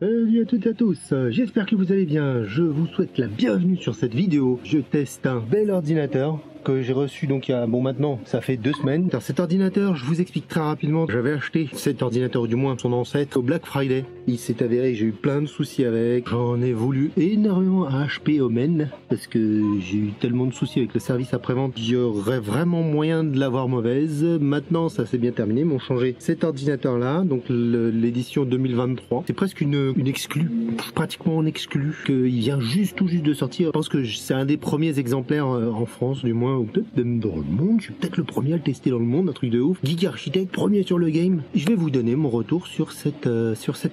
Salut à toutes et à tous, j'espère que vous allez bien, je vous souhaite la bienvenue sur cette vidéo. Je teste un bel ordinateur que j'ai reçu donc il y a, maintenant ça fait 2 semaines. Alors, cet ordinateur, je vous explique très rapidement, j'avais acheté cet ordinateur, ou du moins son ancêtre, au Black Friday. Il s'est avéré que j'ai eu plein de soucis avec, j'en ai voulu énormément à HP Omen, parce que j'ai eu tellement de soucis avec le service après-vente, il y aurait vraiment moyen de l'avoir mauvaise. Maintenant ça s'est bien terminé, ils m'ont changé cet ordinateur là, donc l'édition 2023. C'est presque une exclue, pratiquement en exclu, qu'il vient tout juste de sortir. Je pense que c'est un des premiers exemplaires en France du moins, ou peut-être même dans le monde. Je suis peut-être le premier à le tester dans le monde, un truc de ouf. Geek Architect, premier sur le game. Je vais vous donner mon retour sur cet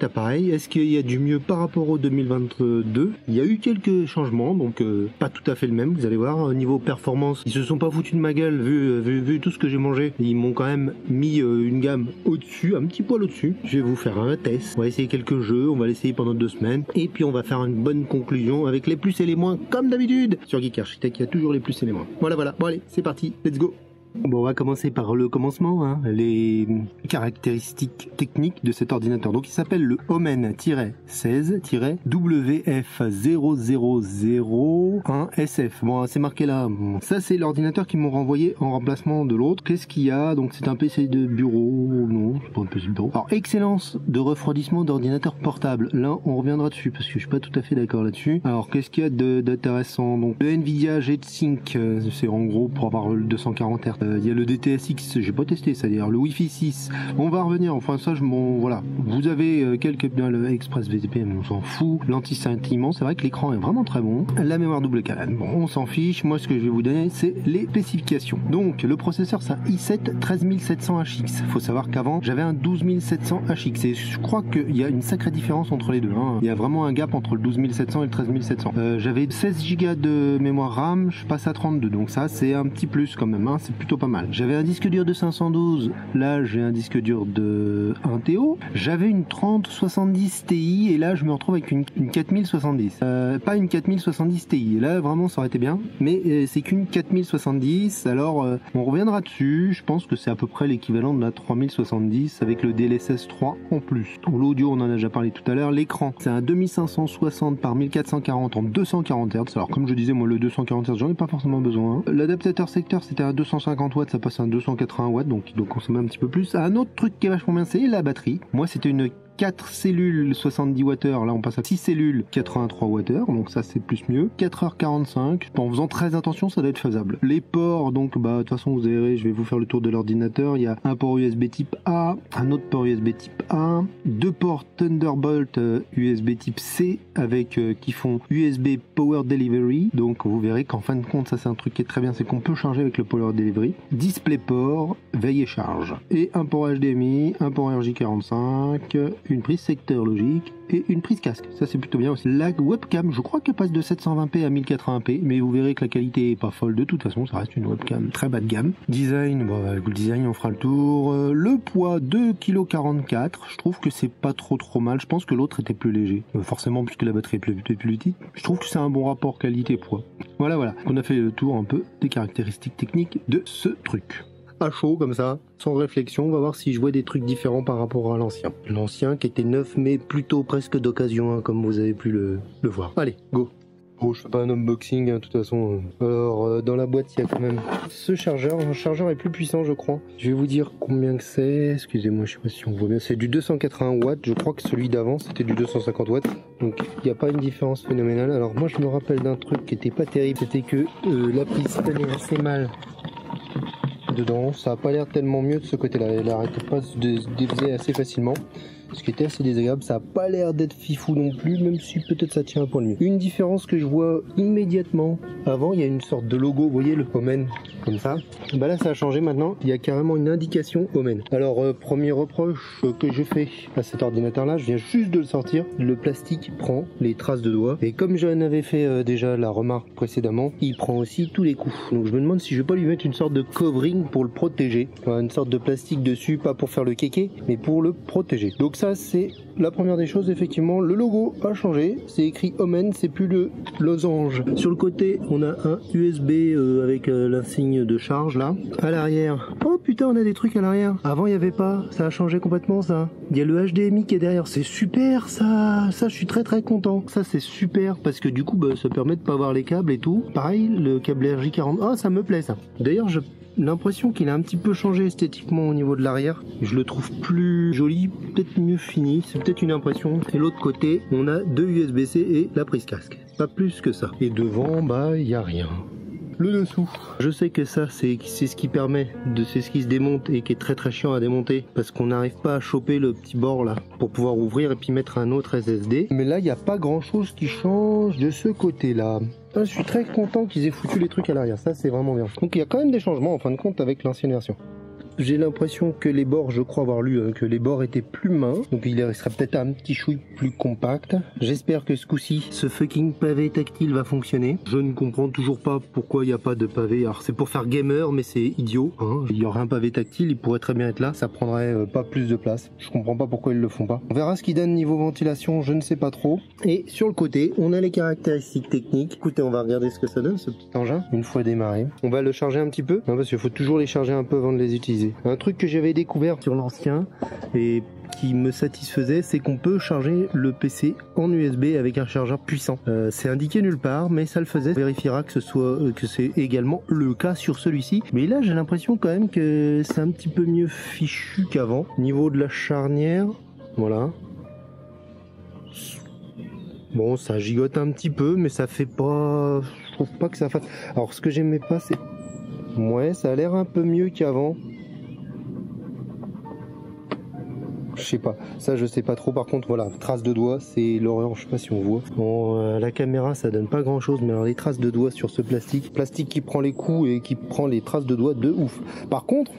appareil. Est-ce qu'il y a du mieux par rapport au 2022? Il y a eu quelques changements, donc pas tout à fait le même. Vous allez voir, au niveau performance, ils se sont pas foutus de ma gueule vu tout ce que j'ai mangé. Ils m'ont quand même mis une gamme au-dessus, un petit poil au-dessus. Je vais vous faire un test. On va essayer quelques jeux, on va l'essayer pendant 2 semaines, et puis on va faire une bonne conclusion avec les plus et les moins, comme d'habitude. Sur Geek Architect, il y a toujours les plus et les moins. Voilà. Bon allez, c'est parti, let's go. Bon, on va commencer par le commencement, hein, les caractéristiques techniques de cet ordinateur. Donc il s'appelle le Omen-16-WF0001SF. Bon, c'est marqué là. Bon, ça c'est l'ordinateur qu'ils m'ont renvoyé en remplacement de l'autre. Qu'est-ce qu'il y a? Donc c'est un PC de bureau. Non, c'est pas un PC de bureau. Alors, excellence de refroidissement d'ordinateur portable. Là, on reviendra dessus parce que je suis pas tout à fait d'accord là-dessus. Alors, qu'est-ce qu'il y a d'intéressant? Donc le Nvidia G-Sync, c'est en gros pour avoir le 240 Hz. Il y a le DTSX, j'ai pas testé, c'est-à-dire le Wi-Fi 6. On va revenir, enfin ça, voilà. Vous avez quelques, le Express VPN, on s'en fout. L'anti-scintillement, c'est vrai que l'écran est vraiment très bon. La mémoire double canal, bon, on s'en fiche. Moi, ce que je vais vous donner, c'est les spécifications. Donc, le processeur, c'est un i7 13700HX. Faut savoir qu'avant, j'avais un 12700HX. Et je crois qu'il y a une sacrée différence entre les deux, hein. Il y a vraiment un gap entre le 12700 et le 13700. J'avais 16 Go de mémoire RAM, je passe à 32. Donc ça, c'est un petit plus quand même, hein. C'est plutôt pas mal. J'avais un disque dur de 512, là j'ai un disque dur de 1 TO. J'avais une 3070 Ti et là je me retrouve avec une 4070. Pas une 4070 Ti, là vraiment ça aurait été bien, mais c'est qu'une 4070. Alors on reviendra dessus, je pense que c'est à peu près l'équivalent de la 3070 avec le DLSS 3 en plus. L'audio on en a déjà parlé tout à l'heure. L'écran c'est un 2560 par 1440 en 240 Hz. Alors comme je disais, moi le 240 Hz j'en ai pas forcément besoin. L'adaptateur secteur c'était un 250 watts, ça passe à un 280 watts, donc il doit consommer un petit peu plus. Un autre truc qui est vachement bien, c'est la batterie. Moi c'était une 4 cellules 70 Wh, là on passe à 6 cellules 83 Wh, donc ça c'est plus mieux. 4h45, en faisant très attention ça doit être faisable. Les ports, donc de toute façon vous verrez, je vais vous faire le tour de l'ordinateur. Il y a un port USB type A, un autre port USB type A, 2 ports Thunderbolt USB type C avec qui font USB Power Delivery, donc vous verrez qu'en fin de compte ça c'est un truc qui est très bien, c'est qu'on peut charger avec le Power Delivery. DisplayPort, veille et charge. Et un port HDMI, un port RJ45, une prise secteur logique et une prise casque. Ça c'est plutôt bien aussi. La webcam, je crois qu'elle passe de 720p à 1080p, mais vous verrez que la qualité est pas folle de toute façon, ça reste une webcam très bas de gamme. Design, avec le design on fera le tour. Le poids 2,44 kg, je trouve que c'est pas trop mal. Je pense que l'autre était plus léger, forcément puisque la batterie est plus petite. Je trouve que c'est un bon rapport qualité-poids. Voilà. On a fait le tour un peu des caractéristiques techniques de ce truc. À chaud comme ça, sans réflexion, on va voir si je vois des trucs différents par rapport à l'ancien. L'ancien qui était neuf mais plutôt presque d'occasion, hein, comme vous avez pu le voir. Allez, go. Bon, je fais pas un unboxing, hein, de toute façon. Alors, dans la boîte, il y a quand même ce chargeur. Un chargeur est plus puissant, je crois. Je vais vous dire combien que c'est. Excusez-moi, je sais pas si on voit bien. C'est du 280 watts. Je crois que celui d'avant, c'était du 250 watts. Donc, il n'y a pas une différence phénoménale. Alors, moi, je me rappelle d'un truc qui était pas terrible. C'était que la prise tenait assez mal dedans, ça a pas l'air tellement mieux de ce côté-là. Elle arrêtait pas de se dévier assez facilement, ce qui était assez désagréable. Ça a pas l'air d'être fifou non plus, même si peut-être ça tient un poil mieux. Une différence que je vois immédiatement, avant il y a une sorte de logo, vous voyez le Omen, comme ça. Bah là ça a changé maintenant, il y a carrément une indication Omen. Alors premier reproche que je fais à cet ordinateur là, je viens juste de le sortir, le plastique prend les traces de doigts, et comme j'en avais fait déjà la remarque précédemment, il prend aussi tous les coups. Donc je me demande si je vais pas lui mettre une sorte de covering pour le protéger, une sorte de plastique dessus, pas pour faire le kéké, mais pour le protéger. Donc ça c'est la première des choses. Effectivement le logo a changé, c'est écrit Omen, c'est plus le losange. Sur le côté on a un USB avec l'insigne de charge là. À l'arrière, oh putain on a des trucs à l'arrière, avant il n'y avait pas, ça a changé complètement ça. Il y a le HDMI qui est derrière, c'est super ça, je suis très très content. Ça c'est super parce que du coup bah, ça permet de pas avoir les câbles et tout. Pareil, le câble RJ40, ah ça me plaît ça. D'ailleurs j'ai l'impression qu'il a un petit peu changé esthétiquement au niveau de l'arrière. Je le trouve plus joli, peut-être mieux fini, c'est peut-être une impression. Et l'autre côté, on a deux USB-C et la prise casque. Pas plus que ça. Et devant, bah il y a rien. Le dessous. Je sais que ça c'est ce qui permet c'est ce qui se démonte et qui est très très chiant à démonter parce qu'on n'arrive pas à choper le petit bord là pour pouvoir ouvrir et puis mettre un autre SSD. Mais là il n'y a pas grand chose qui change de ce côté là. Je suis très content qu'ils aient foutu les trucs à l'arrière, ça c'est vraiment bien. Donc il y a quand même des changements en fin de compte avec l'ancienne version. J'ai l'impression que les bords, je crois avoir lu que les bords étaient plus minces, donc il serait peut-être un petit chouille plus compact. J'espère que ce coup-ci, ce fucking pavé tactile va fonctionner. Je ne comprends toujours pas pourquoi il n'y a pas de pavé. Alors c'est pour faire gamer, mais c'est idiot. Hein. Il y aurait un pavé tactile, il pourrait très bien être là, ça prendrait pas plus de place. Je comprends pas pourquoi ils le font pas. On verra ce qu'il donne niveau ventilation, je ne sais pas trop. Et sur le côté, on a les caractéristiques techniques. Écoutez, on va regarder ce que ça donne, ce petit engin, une fois démarré. On va le charger un petit peu, hein, parce qu'il faut toujours les charger un peu avant de les utiliser. Un truc que j'avais découvert sur l'ancien et qui me satisfaisait, c'est qu'on peut charger le PC en USB avec un chargeur puissant. C'est indiqué nulle part, mais ça le faisait. On vérifiera que c'est également le cas sur celui-ci. Mais là, j'ai l'impression quand même que c'est un petit peu mieux fichu qu'avant. Niveau de la charnière, voilà. Bon, ça gigote un petit peu, mais ça fait pas... Je trouve pas que ça fasse... Alors, ce que j'aimais pas, c'est... Ouais, ça a l'air un peu mieux qu'avant. Je sais pas, ça je sais pas trop. Par contre voilà, traces de doigts, c'est l'horreur, je sais pas si on voit. Bon, la caméra ça donne pas grand chose, mais alors les traces de doigts sur ce plastique qui prend les coups et qui prend les traces de doigts de ouf. Par contre,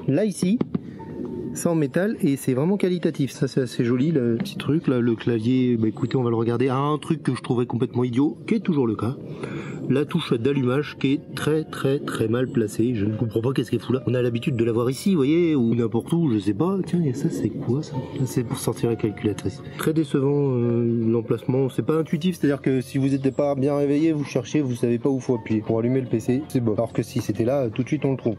là ici, c'est en métal et c'est vraiment qualitatif, ça c'est assez joli le petit truc là, le clavier, bah écoutez on va le regarder. Un truc que je trouvais complètement idiot, qui est toujours le cas, la touche d'allumage qui est très mal placée, je ne comprends pas qu'est-ce qu'elle fout là. On a l'habitude de la voir ici, vous voyez, ou n'importe où, je sais pas. Tiens, et ça c'est quoi ça? C'est pour sortir la calculatrice. Très décevant l'emplacement, c'est pas intuitif, c'est-à-dire que si vous n'êtes pas bien réveillé, vous cherchez, vous savez pas où faut appuyer pour allumer le PC, c'est bon. Alors que si c'était là, tout de suite on le trouve.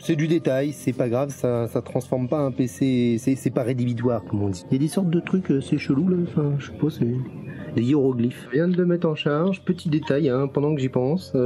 C'est du détail, c'est pas grave, ça transforme pas un PC, c'est pas rédhibitoire comme on dit. Il y a des sortes de trucs, c'est chelou là, enfin je sais pas, c'est des hiéroglyphes. Je viens de le mettre en charge, petit détail, hein, pendant que j'y pense,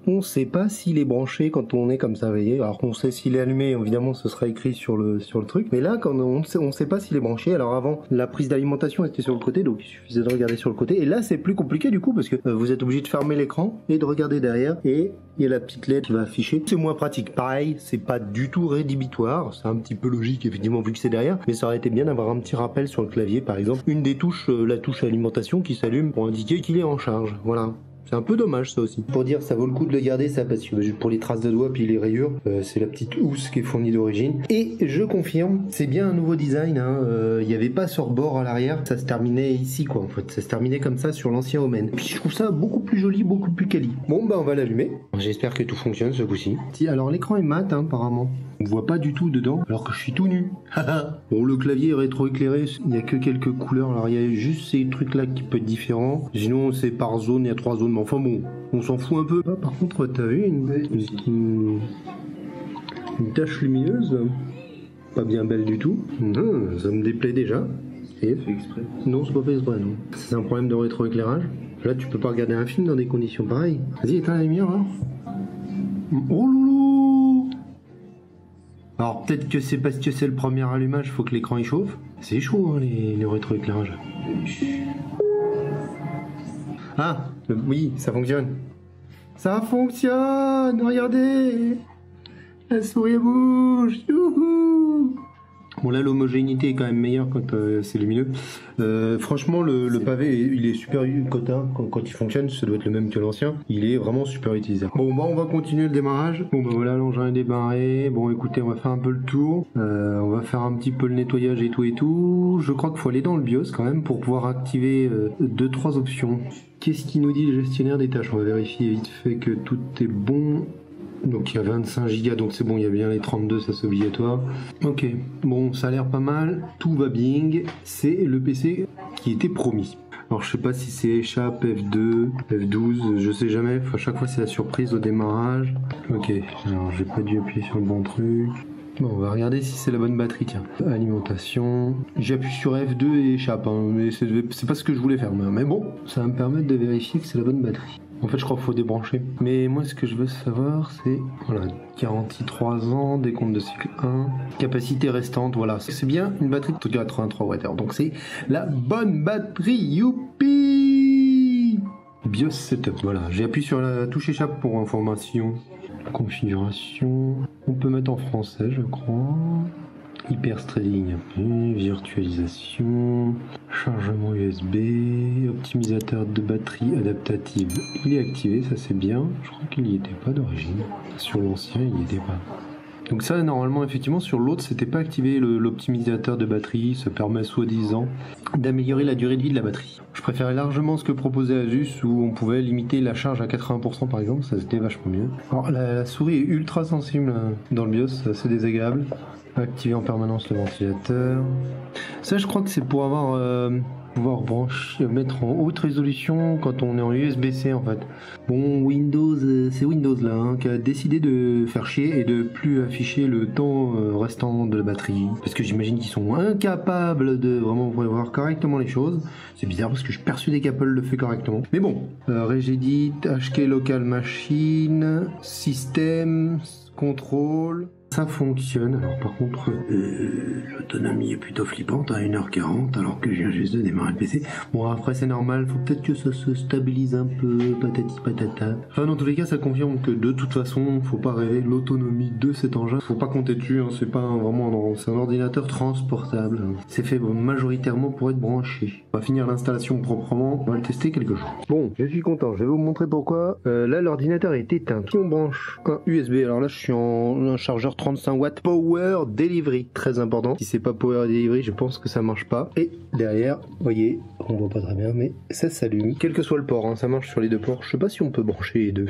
on sait pas s'il est branché quand on est comme ça, vous voyez. Alors on sait s'il est allumé, évidemment ce sera écrit sur le truc, mais là quand on sait pas s'il est branché. Alors avant, la prise d'alimentation était sur le côté, donc il suffisait de regarder sur le côté, et là c'est plus compliqué du coup, parce que vous êtes obligé de fermer l'écran et de regarder derrière, et il y a la petite LED qui va afficher. C'est moins pratique, pareil, c'est pas du tout rédhibitoire, c'est un petit peu logique effectivement vu que c'est derrière, mais ça aurait été bien d'avoir un petit rappel sur le clavier par exemple, une des touches, la touche alimentation qui s'allume pour indiquer qu'il est en charge, voilà. C'est un peu dommage ça aussi. Pour dire ça vaut le coup de le garder ça, parce que pour les traces de doigts puis les rayures, c'est la petite housse qui est fournie d'origine. Et je confirme, c'est bien un nouveau design, hein. Il n'y avait pas ce rebord à l'arrière, ça se terminait ici quoi en fait, ça se terminait comme ça sur l'ancien Omen. Puis je trouve ça beaucoup plus joli, beaucoup plus quali. Bon bah on va l'allumer, j'espère que tout fonctionne ce coup-ci. Si, alors l'écran est mat hein, apparemment. On voit pas du tout dedans, alors que je suis tout nu. Bon, le clavier est rétroéclairé, il n'y a que quelques couleurs, alors il y a juste ces trucs là qui peuvent être différents. Sinon c'est par zone, il y a 3 zones, mais enfin bon, on s'en fout un peu. Ah, par contre, t'as vu une tache lumineuse, pas bien belle du tout. Non, ça me déplaît déjà. C'est fait exprès? Non, c'est pas fait exprès, non. C'est un problème de rétroéclairage. Là, tu peux pas regarder un film dans des conditions pareilles. Vas-y, éteins la lumière, hein. Oh loulou! Alors peut-être que c'est parce que c'est le premier allumage, faut que l'écran il chauffe. C'est chaud hein, les rétroéclairages. Ah, oui, ça fonctionne. Ça fonctionne, regardez. La souris bouge. Youhou. Bon là l'homogénéité est quand même meilleure quand c'est lumineux. Franchement le pavé il est super quand il fonctionne, ça doit être le même que l'ancien. Il est vraiment super utilisable. Bon bah on va continuer le démarrage. Bon bah voilà l'engin est démarré. Bon écoutez on va faire un peu le tour. On va faire un petit peu le nettoyage et tout. Je crois qu'il faut aller dans le BIOS quand même pour pouvoir activer 2-3 options. Qu'est-ce qu'il nous dit le gestionnaire des tâches? On va vérifier vite fait que tout est bon. Donc il y a 25 Go, donc c'est bon, il y a bien les 32, ça c'est obligatoire. Ok, bon, ça a l'air pas mal, tout va bien, c'est le PC qui était promis. Alors je sais pas si c'est échappe, F2, F12, je sais jamais, enfin, à chaque fois c'est la surprise au démarrage. Ok, alors j'ai pas dû appuyer sur le bon truc. Bon, on va regarder si c'est la bonne batterie, tiens. Alimentation. J'appuie sur F2 et échappe, hein, mais c'est pas ce que je voulais faire. Mais bon, ça va me permettre de vérifier que c'est la bonne batterie. En fait, je crois qu'il faut débrancher. Mais moi, ce que je veux savoir, c'est... Voilà, garantie 3 ans, décompte de cycle 1, capacité restante, voilà. C'est bien une batterie de 83 Wh. Donc c'est la bonne batterie, youpi! BIOS Setup, voilà. J'ai appuyé sur la touche échappe pour information. Configuration, on peut mettre en français je crois. Hyperthreading, virtualisation, chargement USB, optimisateur de batterie adaptative, il est activé, ça c'est bien. Je crois qu'il n'y était pas d'origine. Sur l'ancien il n'y était pas. Donc ça normalement effectivement sur l'autre c'était pas activé l'optimisateur de batterie, ça permet soi-disant d'améliorer la durée de vie de la batterie. Je préférais largement ce que proposait Asus où on pouvait limiter la charge à 80% par exemple, ça c'était vachement mieux. Alors la souris est ultra sensible dans le BIOS, c'est assez désagréable. Activer en permanence le ventilateur. Ça je crois que c'est pour pouvoir brancher, mettre en haute résolution quand on est en USB-C en fait. Bon, Windows, c'est Windows là hein, qui a décidé de faire chier et de plus afficher le temps restant de la batterie. Parce que j'imagine qu'ils sont incapables de vraiment voir correctement les choses. C'est bizarre parce que je suis persuadé qu'Apple le fait correctement. Mais bon, Regedit, HK Local Machine, Système, Contrôle. Ça fonctionne, alors par contre l'autonomie est plutôt flippante à 1h40 alors que je viens juste de démarrer le PC. Bon après c'est normal, faut peut-être que ça se stabilise un peu, patati patata. Enfin dans tous les cas ça confirme que de toute façon faut pas rêver l'autonomie de cet engin, faut pas compter dessus, hein, c'est pas c'est un ordinateur transportable. C'est fait majoritairement pour être branché. On va finir l'installation proprement, on va le tester quelque chose. Bon, je suis content, je vais vous montrer pourquoi. Là l'ordinateur est éteint, si on branche un USB, alors là je suis en un chargeur 35 watts Power Delivery, très important. Si c'est pas Power Delivery, je pense que ça marche pas. Et derrière, vous voyez, on voit pas très bien, mais ça s'allume. Quel que soit le port, hein, ça marche sur les deux ports. Je sais pas si on peut brancher les deux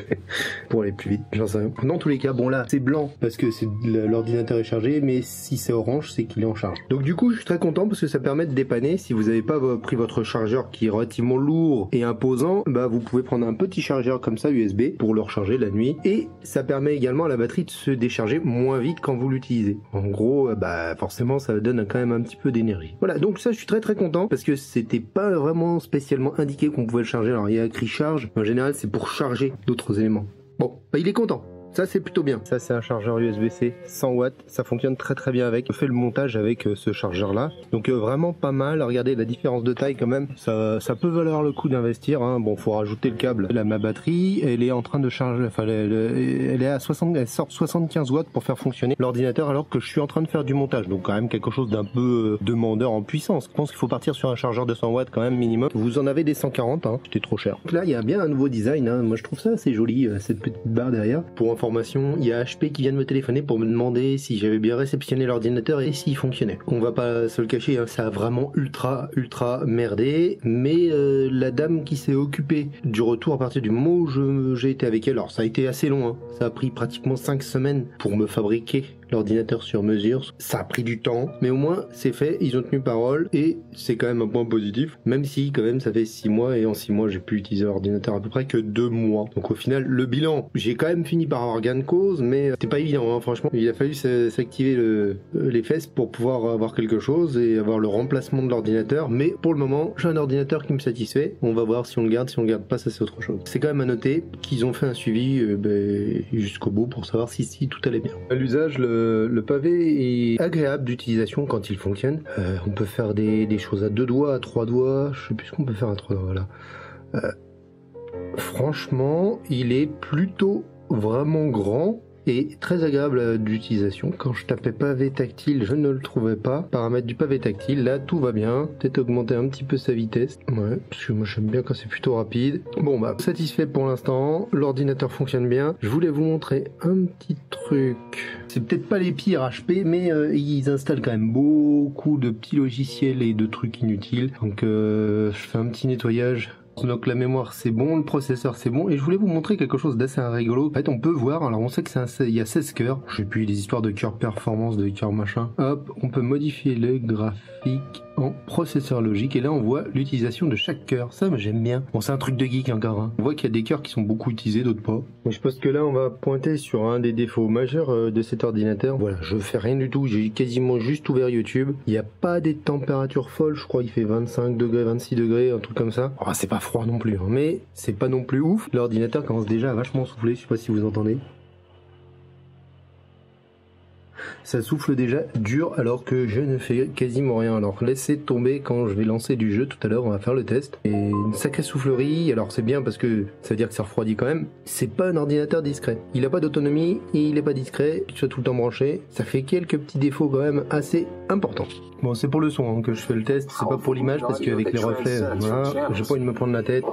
pour aller plus vite. J'en sais rien. Dans tous les cas, bon là, c'est blanc parce que l'ordinateur est chargé, mais si c'est orange, c'est qu'il est en charge. Donc du coup, je suis très content parce que ça permet de dépanner. Si vous n'avez pas pris votre chargeur qui est relativement lourd et imposant, bah vous pouvez prendre un petit chargeur comme ça USB pour le recharger la nuit. Et ça permet également à la batterie de se décharger moins vite quand vous l'utilisez. En gros, bah forcément ça donne quand même un petit peu d'énergie. Voilà, donc ça je suis très content parce que c'était pas vraiment spécialement indiqué qu'on pouvait le charger. Alors il y a écrit charge, en général c'est pour charger d'autres éléments. Bon, bah il est content. Ça c'est plutôt bien. Ça c'est un chargeur USB-C 100 watts, ça fonctionne très bien avec. On fait le montage avec ce chargeur là. Donc vraiment pas mal, regardez la différence de taille quand même. Ça peut valoir le coup d'investir. Hein. Bon, faut rajouter le câble. Là, ma batterie, elle est en train de charger, enfin elle est à 75 watts pour faire fonctionner l'ordinateur alors que je suis en train de faire du montage. Donc quand même quelque chose d'un peu demandeur en puissance. Je pense qu'il faut partir sur un chargeur de 100 watts quand même minimum. Vous en avez des 140, hein. C'était trop cher. Donc là il y a bien un nouveau design, hein. Moi je trouve ça assez joli, cette petite barre derrière. Pour information, il y a HP qui vient de me téléphoner pour me demander si j'avais bien réceptionné l'ordinateur et s'il fonctionnait. On va pas se le cacher, hein, ça a vraiment ultra merdé, mais la dame qui s'est occupée du retour à partir du moment où j'ai été avec elle, alors ça a été assez long, hein, ça a pris pratiquement 5 semaines pour me fabriquer l'ordinateur sur mesure. Ça a pris du temps, mais au moins c'est fait, ils ont tenu parole et c'est quand même un point positif, même si quand même ça fait 6 mois et en 6 mois j'ai pu utiliser l'ordinateur à peu près que 2 mois. Donc au final le bilan, j'ai quand même fini par avoir gain de cause, mais c'était pas évident, hein, franchement. Il a fallu s'activer les fesses pour pouvoir avoir quelque chose et avoir le remplacement de l'ordinateur, mais pour le moment j'ai un ordinateur qui me satisfait. On va voir si on le garde, si on le garde pas, ça c'est autre chose. C'est quand même à noter qu'ils ont fait un suivi jusqu'au bout pour savoir si tout allait bien. À l'usage, le pavé est agréable d'utilisation quand il fonctionne. On peut faire des choses à 2 doigts, à 3 doigts, je sais plus ce qu'on peut faire à 3 doigts, voilà. Franchement, il est plutôt vraiment grand et très agréable d'utilisation. Quand je tapais pavé tactile, je ne le trouvais pas. Paramètres du pavé tactile, là tout va bien. Peut-être augmenter un petit peu sa vitesse. Ouais, parce que moi j'aime bien quand c'est plutôt rapide. Bon bah, satisfait pour l'instant. L'ordinateur fonctionne bien. Je voulais vous montrer un petit truc. C'est peut-être pas les pires HP, mais ils installent quand même beaucoup de petits logiciels et de trucs inutiles. Donc je fais un petit nettoyage Donc la mémoire c'est bon, le processeur c'est bon, et je voulais vous montrer quelque chose d'assez rigolo. En fait on peut voir, alors on sait que il y a 16 cœurs, je sais plus, les histoires de cœur performance, de cœur machin. Hop, on peut modifier le graphique en processeur logique, et là on voit l'utilisation de chaque cœur. Ça j'aime bien. Bon, c'est un truc de geek encore, hein. On voit qu'il y a des cœurs qui sont beaucoup utilisés, d'autres pas. Mais je pense que là on va pointer sur un des défauts majeurs de cet ordinateur. Voilà, je fais rien du tout, j'ai quasiment juste ouvert YouTube. Il n'y a pas des températures folles, je crois il fait 25 degrés, 26 degrés, un truc comme ça. Oh, c'est pas froid non plus, hein, mais c'est pas non plus ouf. L'ordinateur commence déjà à vachement souffler, je sais pas si vous entendez. Ça souffle déjà dur alors que je ne fais quasiment rien. Alors laissez tomber quand je vais lancer du jeu tout à l'heure, on va faire le test. Et une sacrée soufflerie, alors c'est bien parce que ça veut dire que ça refroidit quand même. C'est pas un ordinateur discret. Il a pas d'autonomie et il est pas discret, il soit tout le temps branché. Ça fait quelques petits défauts quand même assez importants. Bon, c'est pour le son hein, que je fais le test, c'est pas pour l'image parce qu'avec les reflets, voilà, j'ai pas envie de me prendre la tête.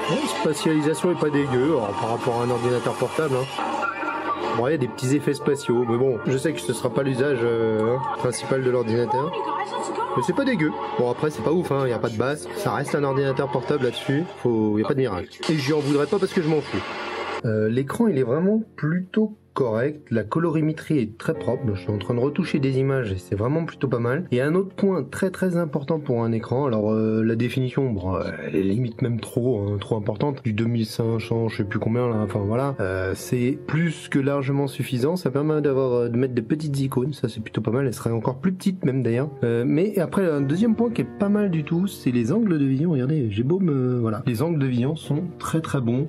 Bon, spatialisation est pas dégueu alors, par rapport à un ordinateur portable. Hein. Bon, il y a des petits effets spatiaux, mais bon, je sais que ce sera pas l'usage principal de l'ordinateur. Mais c'est pas dégueu. Bon, après, c'est pas ouf, hein, il n'y a pas de basse. Ça reste un ordinateur portable là-dessus. Il n'y a pas de miracle. Et je lui en voudrais pas parce que je m'en fous. L'écran, il est vraiment plutôt correct, la colorimétrie est très propre, je suis en train de retoucher des images et c'est vraiment plutôt pas mal. Et un autre point très important pour un écran, alors la définition, bon, elle est limite même trop importante, du 2500, je sais plus combien là, enfin voilà, c'est plus que largement suffisant, ça permet de mettre des petites icônes, ça c'est plutôt pas mal, elle serait encore plus petite même d'ailleurs. Mais après un deuxième point qui est pas mal du tout, c'est les angles de vision, regardez, j'ai beau me... voilà, les angles de vision sont très bons.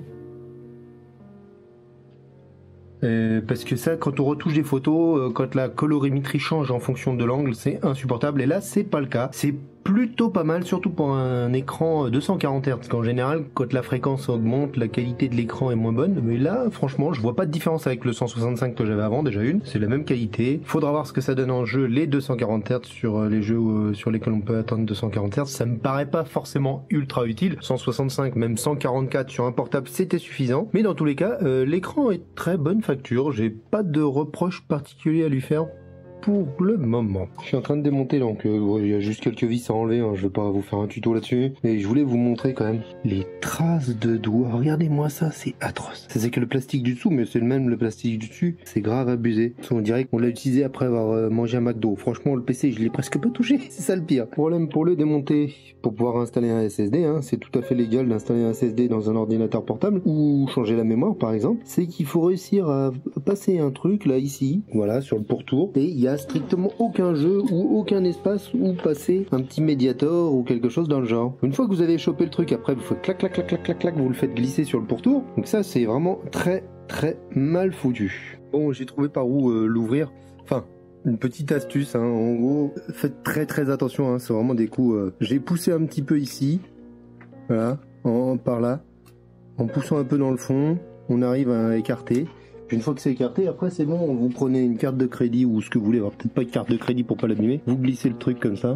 Parce que ça, quand on retouche des photos, quand la colorimétrie change en fonction de l'angle, c'est insupportable. Et là, c'est pas le cas. C'est plutôt pas mal, surtout pour un écran 240 Hz. Parce qu'en général, quand la fréquence augmente, la qualité de l'écran est moins bonne. Mais là, franchement, je vois pas de différence avec le 165 que j'avais avant, déjà une. C'est la même qualité. Faudra voir ce que ça donne en jeu, les 240 Hz sur les jeux sur lesquels on peut atteindre 240 Hz. Ça me paraît pas forcément ultra utile. 165, même 144 sur un portable, c'était suffisant. Mais dans tous les cas, l'écran est très bonne facture. J'ai pas de reproche particulier à lui faire pour le moment. Je suis en train de démonter, donc il y a juste quelques vis à enlever, hein, je vais pas vous faire un tuto là-dessus, mais je voulais vous montrer quand même les traces de doigts. Regardez-moi ça, c'est atroce. C'est que le plastique du dessous, mais c'est le plastique du dessus, c'est grave abusé. On dirait qu'on l'a utilisé après avoir mangé un McDo. Franchement, le PC, je l'ai presque pas touché, c'est ça le pire. Problème pour le démonter, pour pouvoir installer un SSD, hein, c'est tout à fait légal d'installer un SSD dans un ordinateur portable, ou changer la mémoire par exemple, c'est qu'il faut réussir à passer un truc là, ici, voilà, sur le pourtour, et il y a strictement aucun jeu ou aucun espace où passer un petit médiator ou quelque chose dans le genre. Une fois que vous avez chopé le truc, après vous faites clac, vous le faites glisser sur le pourtour. Donc ça c'est vraiment très mal foutu. Bon, j'ai trouvé par où l'ouvrir. Enfin, une petite astuce, hein. En gros, faites très attention, hein. C'est vraiment des coups. J'ai poussé un petit peu ici, voilà, par là, en poussant un peu dans le fond, on arrive à écarter. Une fois que c'est écarté, après c'est bon, vous prenez une carte de crédit ou ce que vous voulez, alors peut-être pas une carte de crédit pour pas l'abîmer, vous glissez le truc comme ça.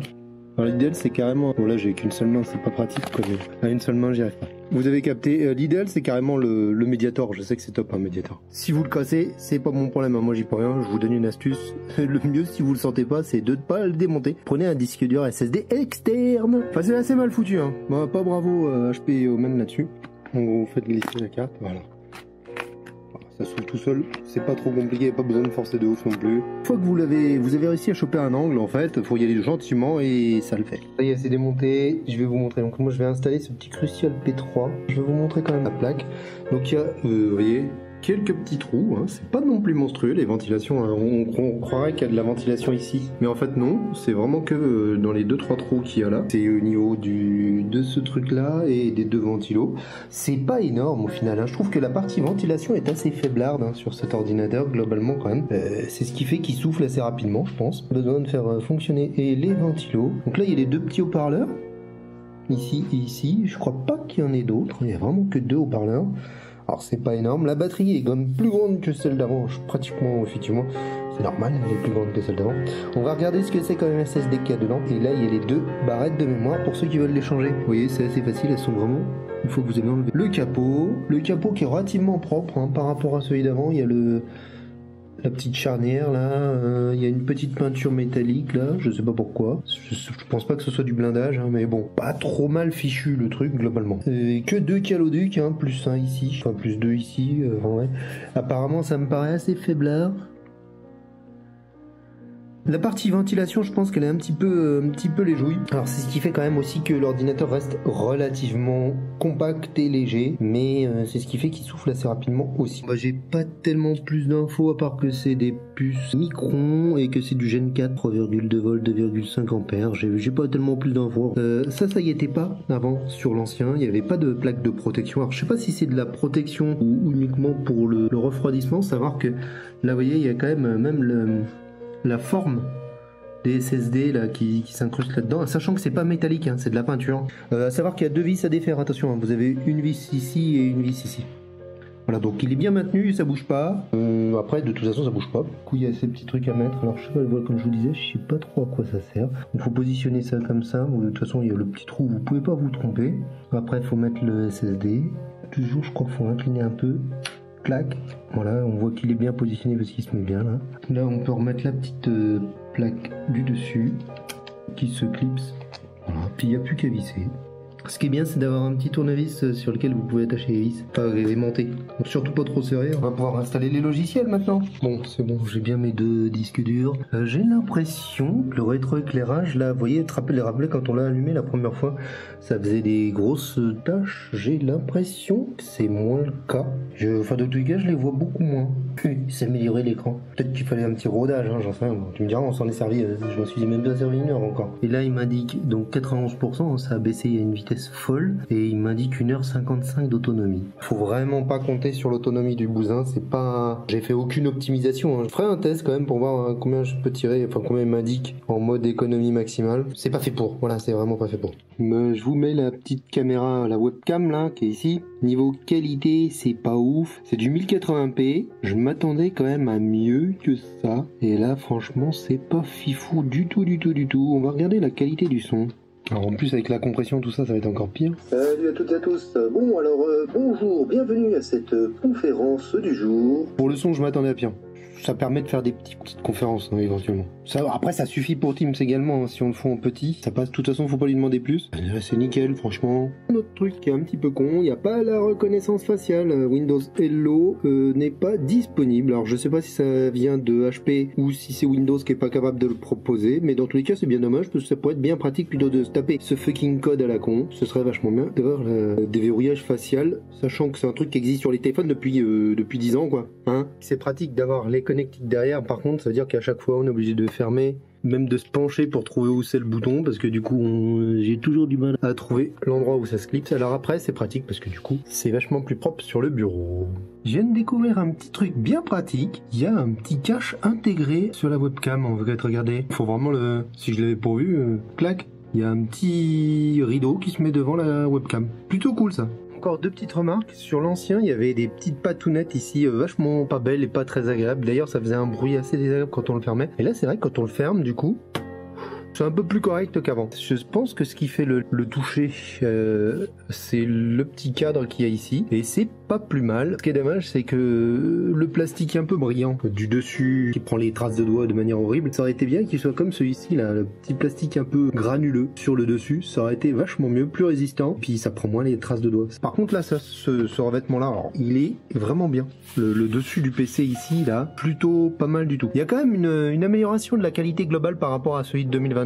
Alors l'idéal c'est carrément, bon là j'ai qu'une seule main, c'est pas pratique quoi, mais à une seule main j'y arrive pas. Vous avez capté, l'idéal c'est carrément le médiator, je sais que c'est top un médiator. Si vous le cassez, c'est pas mon problème, hein. Moi j'y peux rien, je vous donne une astuce. Le mieux si vous le sentez pas, c'est de ne pas le démonter. Prenez un disque dur SSD externe. Enfin c'est assez mal foutu, hein. Bah, pas bravo HP et Omen là-dessus. Vous faites glisser la carte, voilà. Ça s'ouvre tout seul, c'est pas trop compliqué, pas besoin de forcer de ouf non plus. Une fois que vous avez réussi à choper un angle, en fait, faut y aller gentiment et ça le fait. Ça y est, c'est démonté, je vais vous montrer. Donc moi je vais installer ce petit Crucial P3. Je vais vous montrer quand même la plaque. Donc il y a, vous voyez, quelques petits trous, hein. C'est pas non plus monstrueux les ventilations, hein. On croirait qu'il y a de la ventilation ici, mais en fait non, c'est vraiment que dans les 2-3 trous qu'il y a là, c'est au niveau de ce truc là et des deux ventilos. C'est pas énorme au final, hein. Je trouve que la partie ventilation est assez faiblarde, hein, sur cet ordinateur globalement quand même. C'est ce qui fait qu'il souffle assez rapidement, je pense. Besoin de faire fonctionner et les ventilos. Donc là il y a les deux petits haut-parleurs, ici et ici. Je crois pas qu'il y en ait d'autres, il y a vraiment que deux haut-parleurs. Alors c'est pas énorme, la batterie est quand même plus grande que celle d'avant, pratiquement, effectivement, c'est normal, elle est plus grande que celle d'avant. On va regarder ce que c'est quand même SSD qu'il y a dedans, et là il y a les deux barrettes de mémoire pour ceux qui veulent les changer. Vous voyez, c'est assez facile, elles sont vraiment, une fois que vous avez enlevé le capot qui est relativement propre, hein, par rapport à celui d'avant. Il y a la petite charnière là, il y a une petite peinture métallique là, je sais pas pourquoi. Je pense pas que ce soit du blindage, hein, mais bon, pas trop mal fichu le truc globalement. Et que 2 caloducs, hein, plus 1 ici, enfin plus 2 ici, ouais. Apparemment ça me paraît assez faiblard. La partie ventilation, je pense qu'elle est un petit peu les jouilles. Alors c'est ce qui fait quand même aussi que l'ordinateur reste relativement compact et léger, mais c'est ce qui fait qu'il souffle assez rapidement aussi. Bah, j'ai pas tellement plus d'infos à part que c'est des puces Micron et que c'est du Gen 4, 3,2 volts, 2,5 ampères. J'ai pas tellement plus d'infos. Ça y était pas avant sur l'ancien. Il y avait pas de plaque de protection. Alors je sais pas si c'est de la protection ou uniquement pour le refroidissement. Savoir que là, vous voyez, il y a quand même la forme des SSD là qui s'incrustent là-dedans, sachant que c'est pas métallique, hein, c'est de la peinture. À savoir qu'il y a 2 vis à défaire, attention, hein, vous avez une vis ici et une vis ici. Voilà, donc il est bien maintenu, ça bouge pas. Après, de toute façon, ça bouge pas. Du coup, il y a ces petits trucs à mettre. Alors, je sais pas, voilà, comme je vous disais, je sais pas trop à quoi ça sert. Il faut positionner ça comme ça. De toute façon, il y a le petit trou, vous pouvez pas vous tromper. Après, il faut mettre le SSD. Toujours, je crois qu'il faut incliner un peu. Clac, voilà, on voit qu'il est bien positionné parce qu'il se met bien là. Là, on peut remettre la petite plaque du dessus qui se clipse. Voilà, puis il n'y a plus qu'à visser. Ce qui est bien, c'est d'avoir un petit tournevis sur lequel vous pouvez attacher les vis, enfin les monter. Donc surtout pas trop serré. On va pouvoir installer les logiciels maintenant. Bon, c'est bon, j'ai bien mes 2 disques durs. J'ai l'impression que le rétroéclairage, là, vous voyez, les rappelez quand on l'a allumé la première fois, ça faisait des grosses taches. J'ai l'impression que c'est moins le cas. Enfin, de tous les cas, je les vois beaucoup moins. Il s'est amélioré l'écran. Peut-être qu'il fallait un petit rodage, hein, j'en sais rien. Tu me diras, on s'en est servi. Je m'en suis même pas servi 1 heure encore. Et là, il m'indique donc 91%, ça a baissé à une vitesse folle et il m'indique 1h55 d'autonomie. Faut vraiment pas compter sur l'autonomie du bousin, c'est pas... J'ai fait aucune optimisation, hein. Je ferai un test quand même pour voir combien je peux tirer, enfin combien il m'indique en mode économie maximale. C'est pas fait pour, voilà, c'est vraiment pas fait pour. Je vous mets la petite caméra, la webcam là, qui est ici. Niveau qualité, c'est pas ouf. C'est du 1080p. Je m'attendais quand même à mieux que ça. Et là, franchement, c'est pas fifou du tout. On va regarder la qualité du son. Alors en plus avec la compression tout ça, ça va être encore pire. Salut à toutes et à tous. Bon alors bonjour, bienvenue à cette conférence du jour. Pour le son je m'attendais à pire. Ça permet de faire des petites conférences hein, éventuellement. Ça, après ça suffit pour Teams également, hein, si on le fait en petit, ça passe. De toute façon faut pas lui demander plus. C'est nickel franchement. Un autre truc qui est un petit peu con, il n'y a pas la reconnaissance faciale. Windows Hello n'est pas disponible. Alors je sais pas si ça vient de HP ou si c'est Windows qui est pas capable de le proposer, mais dans tous les cas c'est bien dommage parce que ça pourrait être bien pratique plutôt de se taper ce fucking code à la con. Ce serait vachement bien d'avoir le déverrouillage facial, sachant que c'est un truc qui existe sur les téléphones depuis 10 ans quoi. Hein, c'est pratique d'avoir les connectiques derrière, par contre ça veut dire qu'à chaque fois on est obligé de fermer, même de se pencher pour trouver où c'est le bouton, parce que du coup j'ai toujours du mal à trouver l'endroit où ça se clipse. Alors après c'est pratique parce que du coup c'est vachement plus propre sur le bureau. Je viens de découvrir un petit truc bien pratique, il y a un petit cache intégré sur la webcam, on veut regarder. Faut vraiment le... si je l'avais pourvu, clac, il y a un petit rideau qui se met devant la webcam. Plutôt cool ça. Encore 2 petites remarques. Sur l'ancien, il y avait des petites patounettes ici, vachement pas belles et pas très agréables. D'ailleurs, ça faisait un bruit assez désagréable quand on le fermait. Et là, c'est vrai que quand on le ferme, du coup, c'est un peu plus correct qu'avant. Je pense que ce qui fait le toucher, c'est le petit cadre qu'il y a ici. Et c'est pas plus mal. Ce qui est dommage, c'est que le plastique un peu brillant du dessus, qui prend les traces de doigts de manière horrible, ça aurait été bien qu'il soit comme celui-ci, là, le petit plastique un peu granuleux sur le dessus. Ça aurait été vachement mieux, plus résistant. Puis ça prend moins les traces de doigts. Par contre, là, ce revêtement-là, alors, il est vraiment bien. Le dessus du PC ici, là, plutôt pas mal du tout. Il y a quand même une amélioration de la qualité globale par rapport à celui de 2022.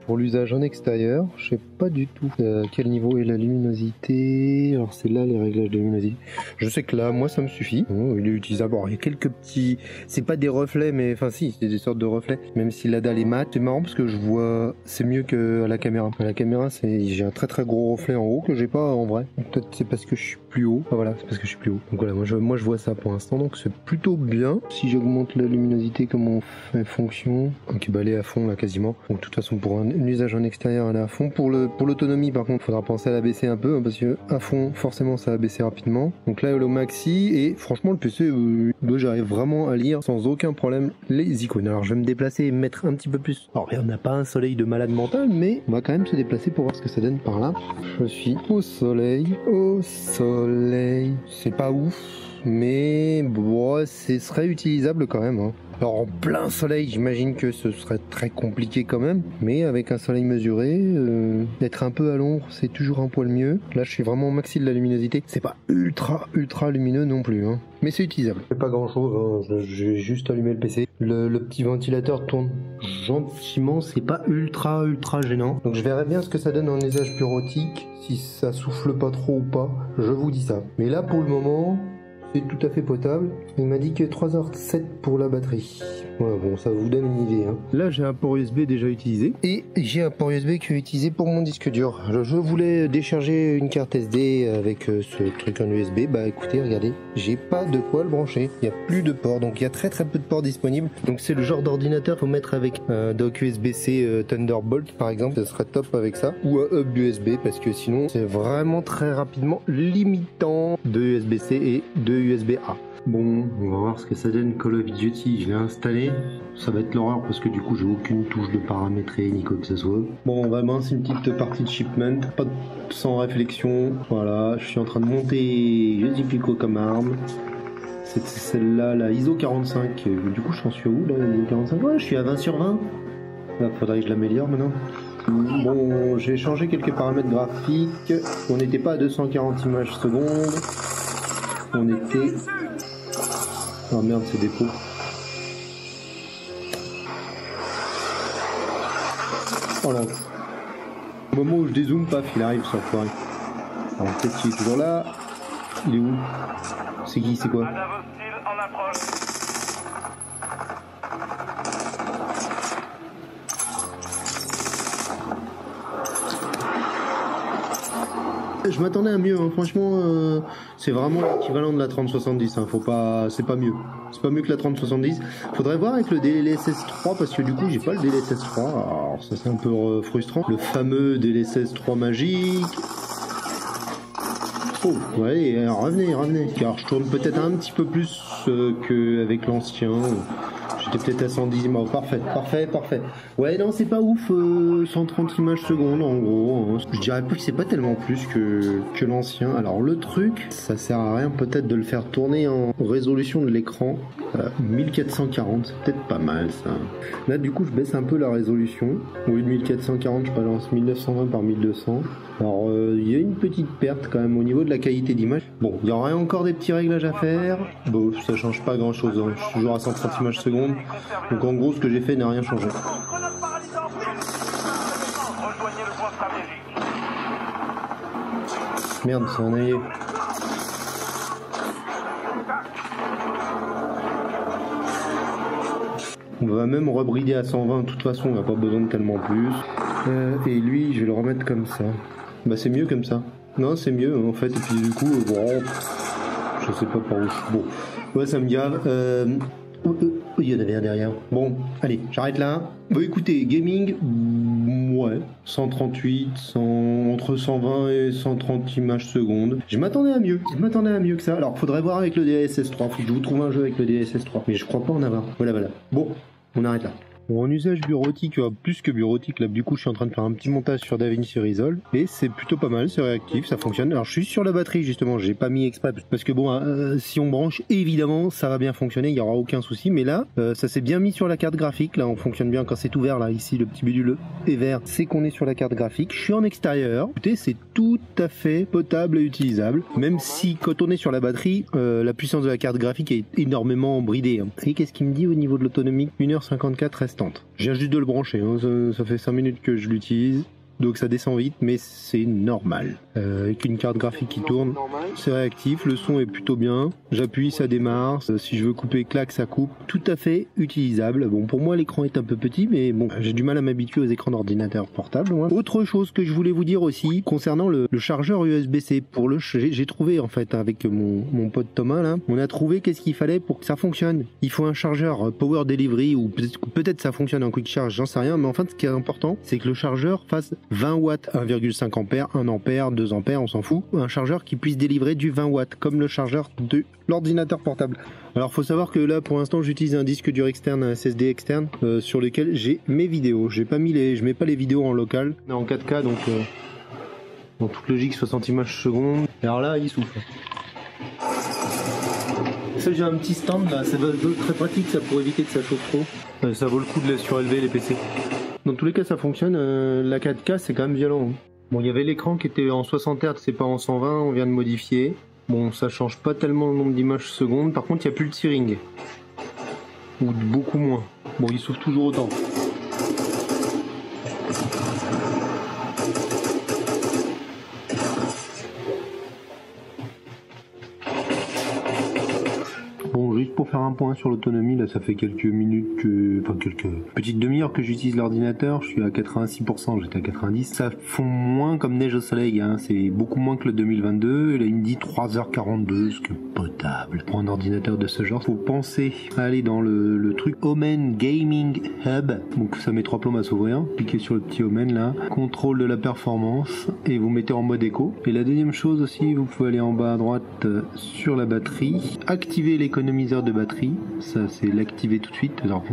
Pour l'usage en extérieur, je sais pas du tout quel niveau est la luminosité. Alors c'est là les réglages de luminosité. Je sais que là, moi ça me suffit. Bon, il est utilisable. Alors, il y a quelques petits... C'est pas des reflets, mais... Enfin si, c'est des sortes de reflets. Même si la dalle est mate. C'est marrant parce que je vois... C'est mieux que à la caméra. À la caméra, j'ai un très gros reflet en haut que j'ai pas en vrai. Peut-être c'est parce que je suis plus haut. Ah, voilà, c'est parce que je suis plus haut. Donc voilà, moi je vois ça pour l'instant. Donc c'est plutôt bien. Si j'augmente la luminosité, comment on fait fonction? Ok, bah elle est à fond là quasiment. Donc de toute façon, pour un usage en extérieur, elle est à fond. Pour l'autonomie, par contre, il faudra penser à la baisser un peu, hein, parce que à fond, forcément, ça va baisser rapidement. Donc là, elle est au maxi, et franchement, le PC, j'arrive vraiment à lire sans aucun problème les icônes. Alors, je vais me déplacer et me mettre un petit peu plus. Alors, on n'a pas un soleil de malade mental, mais on va quand même se déplacer pour voir ce que ça donne par là. Je suis au soleil. C'est pas ouf. Mais bon, ce serait utilisable quand même. Hein. Alors en plein soleil, j'imagine que ce serait très compliqué quand même, mais avec un soleil mesuré, d'être un peu à l'ombre, c'est toujours un poil mieux. Là, je suis vraiment au maxi de la luminosité. C'est pas ultra lumineux non plus, hein. Mais c'est utilisable. C'est pas grand chose, hein. J'ai juste allumé le PC. Le petit ventilateur tourne gentiment, c'est pas ultra gênant. Donc je verrai bien ce que ça donne en usage bureautique, si ça souffle pas trop ou pas, je vous dis ça. Mais là pour le moment, c'est tout à fait potable. Il m'a dit que 3h07 pour la batterie. Voilà, bon, ça vous donne une idée, hein. Là, j'ai un port USB déjà utilisé. Et j'ai un port USB que j'ai utilisé pour mon disque dur. Je voulais décharger une carte SD avec ce truc en USB. Bah écoutez, regardez, j'ai pas de quoi le brancher. Il n'y a plus de ports, donc il y a très peu de ports disponibles. Donc c'est le genre d'ordinateur qu'il faut mettre avec un dock USB-C Thunderbolt, par exemple. Ce serait top avec ça. Ou un hub USB, parce que sinon, c'est vraiment très rapidement limitant de USB-C et de USB-A. Bon, on va voir ce que ça donne Call of Duty. Je l'ai installé. Ça va être l'horreur parce que du coup j'ai aucune touche de paramétrer ni quoi que ce soit. Bon, vraiment c'est une petite partie de shipment, pas sans réflexion. Voilà, je suis en train de monter je sais plus quoi comme arme. C'est celle-là, la ISO 45. Du coup je suis où là, la ISO 45? Ouais, je suis à 20 sur 20. Là, faudrait que je l'améliore maintenant. Bon, j'ai changé quelques paramètres graphiques. On n'était pas à 240 images secondes. On était... Oh merde, c'est défaut. Oh là. Au moment où je dézoome, paf, il arrive sur le foiré. Alors peut-être qu'il est toujours là. Il est où? C'est qui? C'est quoi? Je m'attendais à mieux, hein. Franchement, c'est vraiment l'équivalent de la 3070, hein. Faut pas, c'est pas mieux. C'est pas mieux que la 3070. Faudrait voir avec le DLSS 3 parce que du coup j'ai pas le DLSS 3. Alors ça c'est un peu frustrant. Le fameux DLSS 3 magique. Oh, ouais, alors revenez. Car je tourne peut-être un petit peu plus qu'avec l'ancien. J'étais peut-être à 110, oh, parfait. Ouais, non, c'est pas ouf, 130 images secondes en gros. Hein. Je dirais plus que c'est pas tellement plus que l'ancien. Alors le truc, ça sert à rien peut-être de le faire tourner en résolution de l'écran. 1440, c'est peut-être pas mal ça. Là du coup je baisse un peu la résolution. Au lieu de 1440, je balance 1920 par 1200. Alors il y a une petite perte quand même au niveau de la qualité d'image. Bon, il y aurait encore des petits réglages à faire. Bon, ça change pas grand chose, hein. Je suis toujours à 130 images secondes. Donc en gros ce que j'ai fait n'a rien changé. Merde, c'est un aïe. On va même rebrider à 120, de toute façon on n'a pas besoin de tellement plus. Et lui je vais le remettre comme ça. Bah c'est mieux comme ça. Non c'est mieux en fait, et puis du coup, bon, je sais pas par où. Bon, ouais ça me gave. Il y en avait un derrière. Bon, allez, j'arrête là. Bon écoutez, gaming, ouais, 138, entre 120 et 130 images secondes. Je m'attendais à mieux que ça. Alors faudrait voir avec le DLSS 3, faut que je vous trouve un jeu avec le DLSS 3. Mais je crois pas en avoir. Voilà. Bon, on arrête là. Bon, en usage bureautique, plus que bureautique, là du coup je suis en train de faire un petit montage sur DaVinci Resolve et c'est plutôt pas mal, c'est réactif, ça fonctionne. Alors je suis sur la batterie justement, j'ai pas mis exprès parce que bon, si on branche évidemment ça va bien fonctionner, il y aura aucun souci, mais là ça s'est bien mis sur la carte graphique, là on fonctionne bien quand c'est ouvert, là ici le petit bidule est vert, c'est qu'on est sur la carte graphique. Je suis en extérieur, écoutez c'est tout à fait potable et utilisable, même si quand on est sur la batterie, la puissance de la carte graphique est énormément bridée. Hein. Et qu'est-ce qu'il me dit au niveau de l'autonomie? 1h54 restante. Je viens juste de le brancher, hein. Ça fait 5 minutes que je l'utilise. Donc ça descend vite, mais c'est normal. Avec une carte graphique qui tourne, c'est réactif, le son est plutôt bien. J'appuie, ça démarre. Si je veux couper, clac, ça coupe. Tout à fait utilisable. Bon, pour moi, l'écran est un peu petit, mais bon, j'ai du mal à m'habituer aux écrans d'ordinateur portable. Moi. Autre chose que je voulais vous dire aussi, concernant le chargeur USB-C. J'ai trouvé, en fait, avec mon pote Thomas, là, on a trouvé qu'est-ce qu'il fallait pour que ça fonctionne. Il faut un chargeur Power Delivery, ou peut-être ça fonctionne en Quick Charge, j'en sais rien, mais en fait, ce qui est important, c'est que le chargeur fasse 20 watts, 1,5 ampères, 1 ampère, 2 ampères, on s'en fout. Un chargeur qui puisse délivrer du 20 watts, comme le chargeur de l'ordinateur portable. Alors faut savoir que là pour l'instant j'utilise un disque dur externe, un SSD externe, sur lequel j'ai mes vidéos. Je mets pas les vidéos en local, mais en 4K, donc en toute logique 60 images secondes. Alors là il souffle. ça j'ai un petit stand là, ça va être très pratique ça pour éviter que ça chauffe trop. Ça vaut le coup de les surélever les PC. Dans tous les cas ça fonctionne, la 4K c'est quand même violent. Hein. Bon, il y avait l'écran qui était en 60 Hz, c'est pas en 120, on vient de modifier. Bon, ça change pas tellement le nombre d'images secondes, par contre il n'y a plus le tearing. Ou beaucoup moins. Bon, il souffle toujours autant. Bon, juste pour faire un point sur l'autonomie, là ça fait quelques minutes enfin quelques petites demi-heures que j'utilise l'ordinateur, je suis à 86%, j'étais à 90%. Ça fond moins comme neige au soleil, hein. C'est beaucoup moins que le 2022, et là il me dit 3h42, ce que potable. Pour un ordinateur de ce genre, faut penser à aller dans le truc Omen Gaming Hub, donc ça met 3 plombes à s'ouvrir, cliquez sur le petit Omen là, contrôle de la performance, et vous mettez en mode éco. Et la deuxième chose aussi, vous pouvez aller en bas à droite sur la batterie, activer l'économiseur de batterie, ça c'est l'activer tout de suite. Alors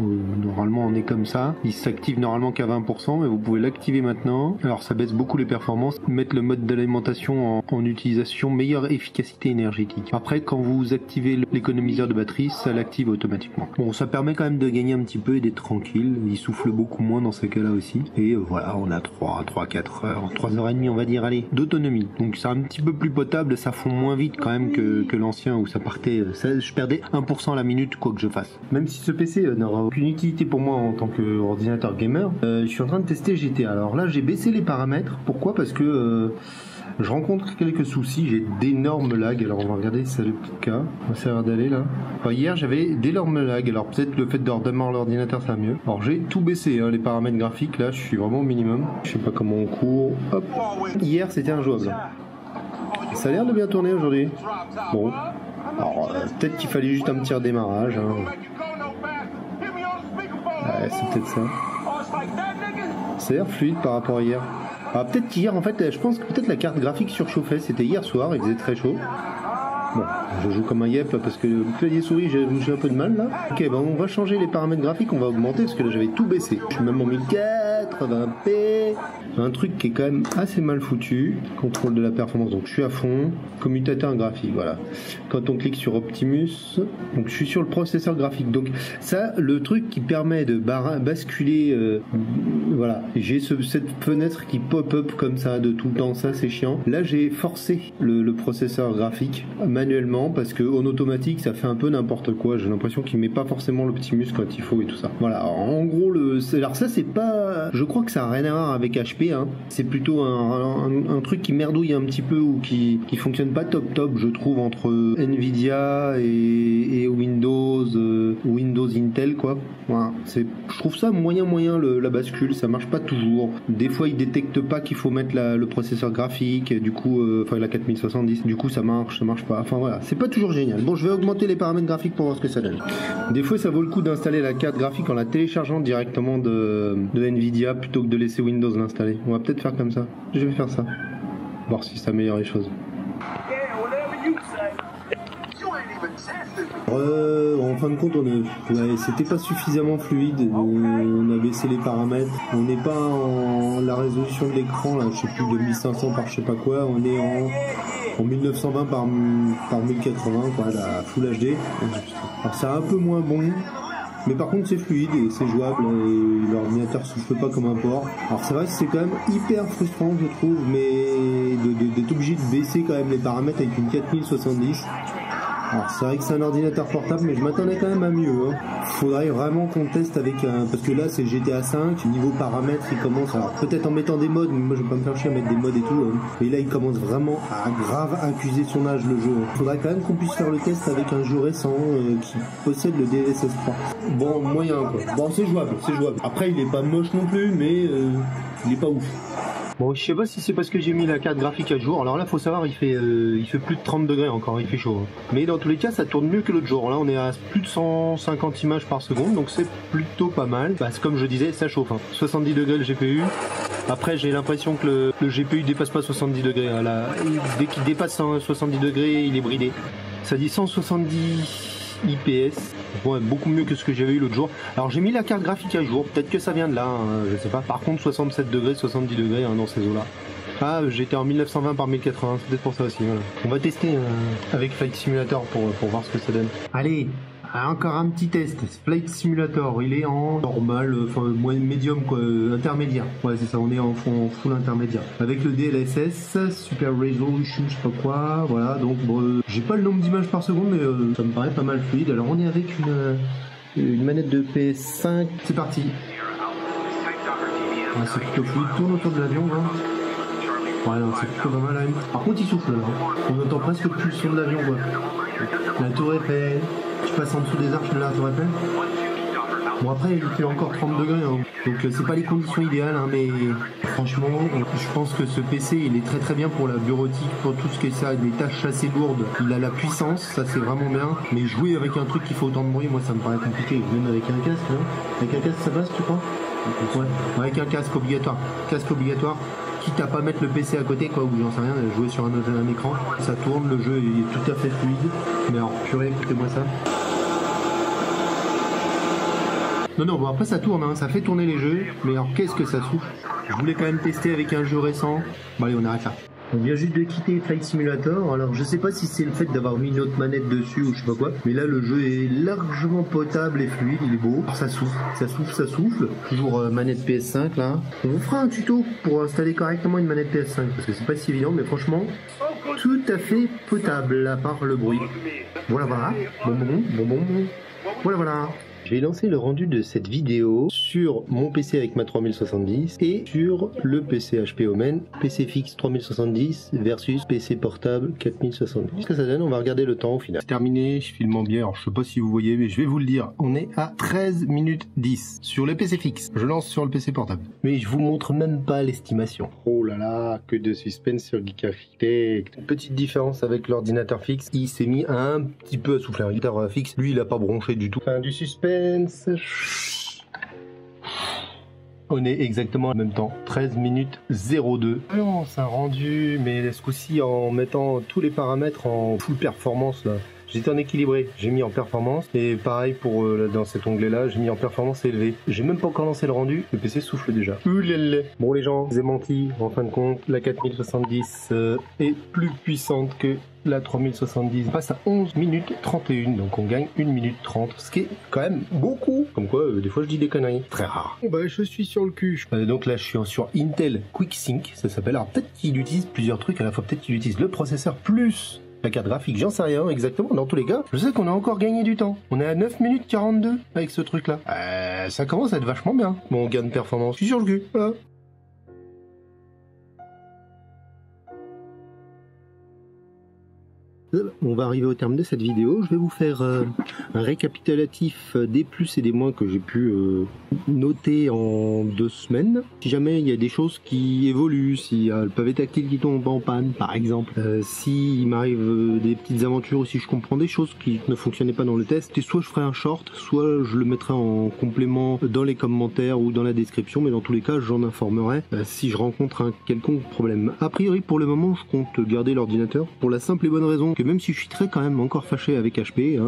normalement on est comme ça, il s'active normalement qu'à 20%, mais vous pouvez l'activer maintenant. Alors ça baisse beaucoup les performances, mettre le mode d'alimentation en utilisation meilleure efficacité énergétique. Après quand vous activez l'économiseur de batterie, ça l'active automatiquement. Bon, ça permet quand même de gagner un petit peu et d'être tranquille, il souffle beaucoup moins dans ces cas-là aussi. Et voilà, on a 4 heures, 3h30 on va dire, allez, d'autonomie. Donc c'est un petit peu plus potable, ça fond moins vite quand même que l'ancien où ça partait, je perdais 1% à la minute quoi que je fasse. Même si ce PC n'aura aucune utilité pour moi en tant qu'ordinateur gamer, je suis en train de tester GTA. Alors là j'ai baissé les paramètres, pourquoi? Parce que je rencontre quelques soucis, j'ai d'énormes lags. Alors on va regarder si c'est le petit cas, on va essayer d'aller là. Enfin, hier j'avais d'énormes lags, alors peut-être le fait de redémarrer l'ordinateur ça va mieux. Alors j'ai tout baissé, hein, les paramètres graphiques là, je suis vraiment au minimum. Je sais pas comment on court. Hop. Hier c'était injouable. Ça a l'air de bien tourner aujourd'hui. Bon. Alors peut-être qu'il fallait juste un petit redémarrage. Hein. Ouais, c'est peut-être ça. Ça a l'air fluide par rapport à hier. Alors peut-être qu'hier en fait, je pense que peut-être la carte graphique surchauffait. C'était hier soir, il faisait très chaud. Bon, je joue comme un yep parce que le clavier souris j'ai un peu de mal là. Ok, ben on va changer les paramètres graphiques, on va augmenter parce que là j'avais tout baissé. Je suis même en 1080p. Un truc qui est quand même assez mal foutu. Contrôle de la performance, donc je suis à fond. Commutateur graphique, voilà. Quand on clique sur Optimus, donc je suis sur le processeur graphique. Donc ça, le truc qui permet de basculer, voilà. J'ai cette fenêtre qui pop-up comme ça de tout le temps, ça c'est chiant. Là j'ai forcé le processeur graphique manuellement parce que en automatique ça fait un peu n'importe quoi. J'ai l'impression qu'il met pas forcément l'Optimus quand il faut et tout ça. Voilà. Alors, en gros alors ça c'est pas, je crois que ça a rien à voir avec HP. Hein. C'est plutôt un truc qui merdouille un petit peu ou qui fonctionne pas top je trouve entre Nvidia et Windows Intel quoi. Voilà. Je trouve ça moyen la bascule, ça marche pas toujours. Des fois il détecte pas qu'il faut mettre le processeur graphique, du coup enfin la 4070, du coup ça marche pas. Enfin voilà, c'est pas toujours génial. Bon, je vais augmenter les paramètres graphiques pour voir ce que ça donne. Des fois ça vaut le coup d'installer la carte graphique en la téléchargeant directement de Nvidia plutôt que de laisser Windows l'installer. On va peut-être faire comme ça. Je vais faire ça. Voir si ça améliore les choses. En fin de compte, c'était pas suffisamment fluide. On a baissé les paramètres. On n'est pas en la résolution de l'écran, là, je sais plus, 2500 par je sais pas quoi. On est en 1920 par 1080, quoi, la Full HD. Alors c'est un peu moins bon. Mais par contre c'est fluide et c'est jouable et l'ordinateur souffle pas comme un porc. Alors c'est vrai que c'est quand même hyper frustrant je trouve, mais d'être obligé de baisser quand même les paramètres avec une 4070. Alors c'est vrai que c'est un ordinateur portable mais je m'attendais quand même à mieux. Hein. Faudrait vraiment qu'on teste avec parce que là c'est GTA 5, niveau paramètres il commence, alors peut-être en mettant des modes, mais moi je vais pas me faire chier à mettre des modes et tout. Hein. Et là il commence vraiment à grave accuser son âge le jeu. Faudrait quand même qu'on puisse faire le test avec un jeu récent qui possède le DLSS 3. Bon, moyen quoi. Bon c'est jouable. Après il est pas moche non plus mais il est pas ouf. Bon, je sais pas si c'est parce que j'ai mis la carte graphique à jour. Alors là, faut savoir, il fait plus de 30 degrés encore, il fait chaud. Hein. Mais dans tous les cas, ça tourne mieux que l'autre jour. Là, on est à plus de 150 images par seconde, donc c'est plutôt pas mal. Bah, comme je disais, ça chauffe. Hein. 70 degrés le GPU. Après, j'ai l'impression que le GPU dépasse pas 70 degrés. Là, dès qu'il dépasse 70 degrés, il est bridé. Ça dit 170 IPS. Ouais, beaucoup mieux que ce que j'avais eu l'autre jour. Alors j'ai mis la carte graphique à jour, peut-être que ça vient de là, hein, je sais pas. Par contre 67 degrés, 70 degrés hein, dans ces eaux là. Ah, j'étais en 1920 par 1080, c'est peut-être pour ça aussi, voilà. On va tester avec Flight Simulator pour voir ce que ça donne. Allez, encore un petit test. Flight Simulator, il est en normal, enfin médium quoi, intermédiaire. Ouais, c'est ça, on est en full intermédiaire. Avec le DLSS, Super Resolution, je sais pas quoi, voilà. Donc bon, j'ai pas le nombre d'images par seconde, mais ça me paraît pas mal fluide. Alors on est avec une manette de PS5. C'est parti. Ah, c'est plutôt fluide, tourne autour de l'avion, hein. Ouais, non, c'est plutôt pas mal là. Par contre, il souffle là. On entend presque plus le son de l'avion, quoi. La tour Eiffel. Je passe en dessous des arches de la tour Eiffel. Bon, après, il fait encore 30 degrés, hein. Donc, c'est pas les conditions idéales, hein, mais franchement, je pense que ce PC, il est très très bien pour la bureautique, pour tout ce qui est ça, des tâches assez lourdes. Il a la puissance, ça c'est vraiment bien. Mais jouer avec un truc qui fait autant de bruit, moi, ça me paraît compliqué. Même avec un casque, hein. Avec un casque, ça passe, tu crois? Ouais, avec un casque obligatoire. Casque obligatoire. Quitte à pas mettre le PC à côté, quoi, ou j'en sais rien, jouer sur un écran, ça tourne, le jeu est tout à fait fluide. Mais alors, purée, écoutez-moi ça. Non, bon après ça tourne, hein, ça fait tourner les jeux, mais alors qu'est-ce que ça souffle. Je voulais quand même tester avec un jeu récent. Bon allez, on arrête là. On vient juste de quitter Flight Simulator, alors je sais pas si c'est le fait d'avoir mis une autre manette dessus ou je sais pas quoi, mais là le jeu est largement potable et fluide, il est beau. Alors, ça souffle, toujours manette PS5 là. On vous fera un tuto pour installer correctement une manette PS5, parce que c'est pas si évident, mais franchement, tout à fait potable, à part le bruit. Voilà, bon. Voilà. Je vais lancer le rendu de cette vidéo sur mon PC avec ma 3070 et sur le PC HP Omen, PC fixe 3070 versus PC portable 4070. Qu'est-ce que ça donne? On va regarder le temps au final. C'est terminé, je filme en biais, alors je sais pas si vous voyez, mais je vais vous le dire. On est à 13 minutes 10 sur le PC fixe. Je lance sur le PC portable. Mais je vous montre même pas l'estimation. Oh là là, que de suspense sur Geek Architect. Petite différence avec l'ordinateur fixe, il s'est mis un petit peu à souffler. Un ordinateur fixe, lui il a pas bronché du tout. Fin du suspense. On est exactement en même temps, 13 minutes 02. Non, c'est un rendu, mais ce coup-ci en mettant tous les paramètres en full performance là. J'étais en équilibré, j'ai mis en performance, et pareil pour dans cet onglet-là, j'ai mis en performance élevée. J'ai même pas encore lancé le rendu, le PC souffle déjà. Oulala. Bon les gens, j'ai menti, en fin de compte, la 4070 est plus puissante que la 3070. On passe à 11 minutes 31, donc on gagne 1 minute 30, ce qui est quand même beaucoup. Comme quoi, des fois je dis des conneries. Très rare. Bah je suis sur le cul. Donc là je suis sur Intel QuickSync, ça s'appelle. Alors peut-être qu'il utilise plusieurs trucs à la fois, peut-être qu'il utilise le processeur plus la carte graphique, j'en sais rien exactement. Dans tous les cas, je sais qu'on a encore gagné du temps. On est à 9 minutes 42 avec ce truc là. Ça commence à être vachement bien. Mon gain de performance, je suis sur le cul. Voilà. On va arriver au terme de cette vidéo. Je vais vous faire un récapitulatif des plus et des moins que j'ai pu noter en 2 semaines. Si jamais il y a des choses qui évoluent, s'il y a le pavé tactile qui tombe en panne par exemple, s'il m'arrive des petites aventures ou si je comprends des choses qui ne fonctionnaient pas dans le test, et soit je ferai un short, soit je le mettrai en complément dans les commentaires ou dans la description, mais dans tous les cas j'en informerai si je rencontre un quelconque problème. A priori pour le moment je compte garder l'ordinateur pour la simple et bonne raison que même si je suis quand même encore fâché avec HP,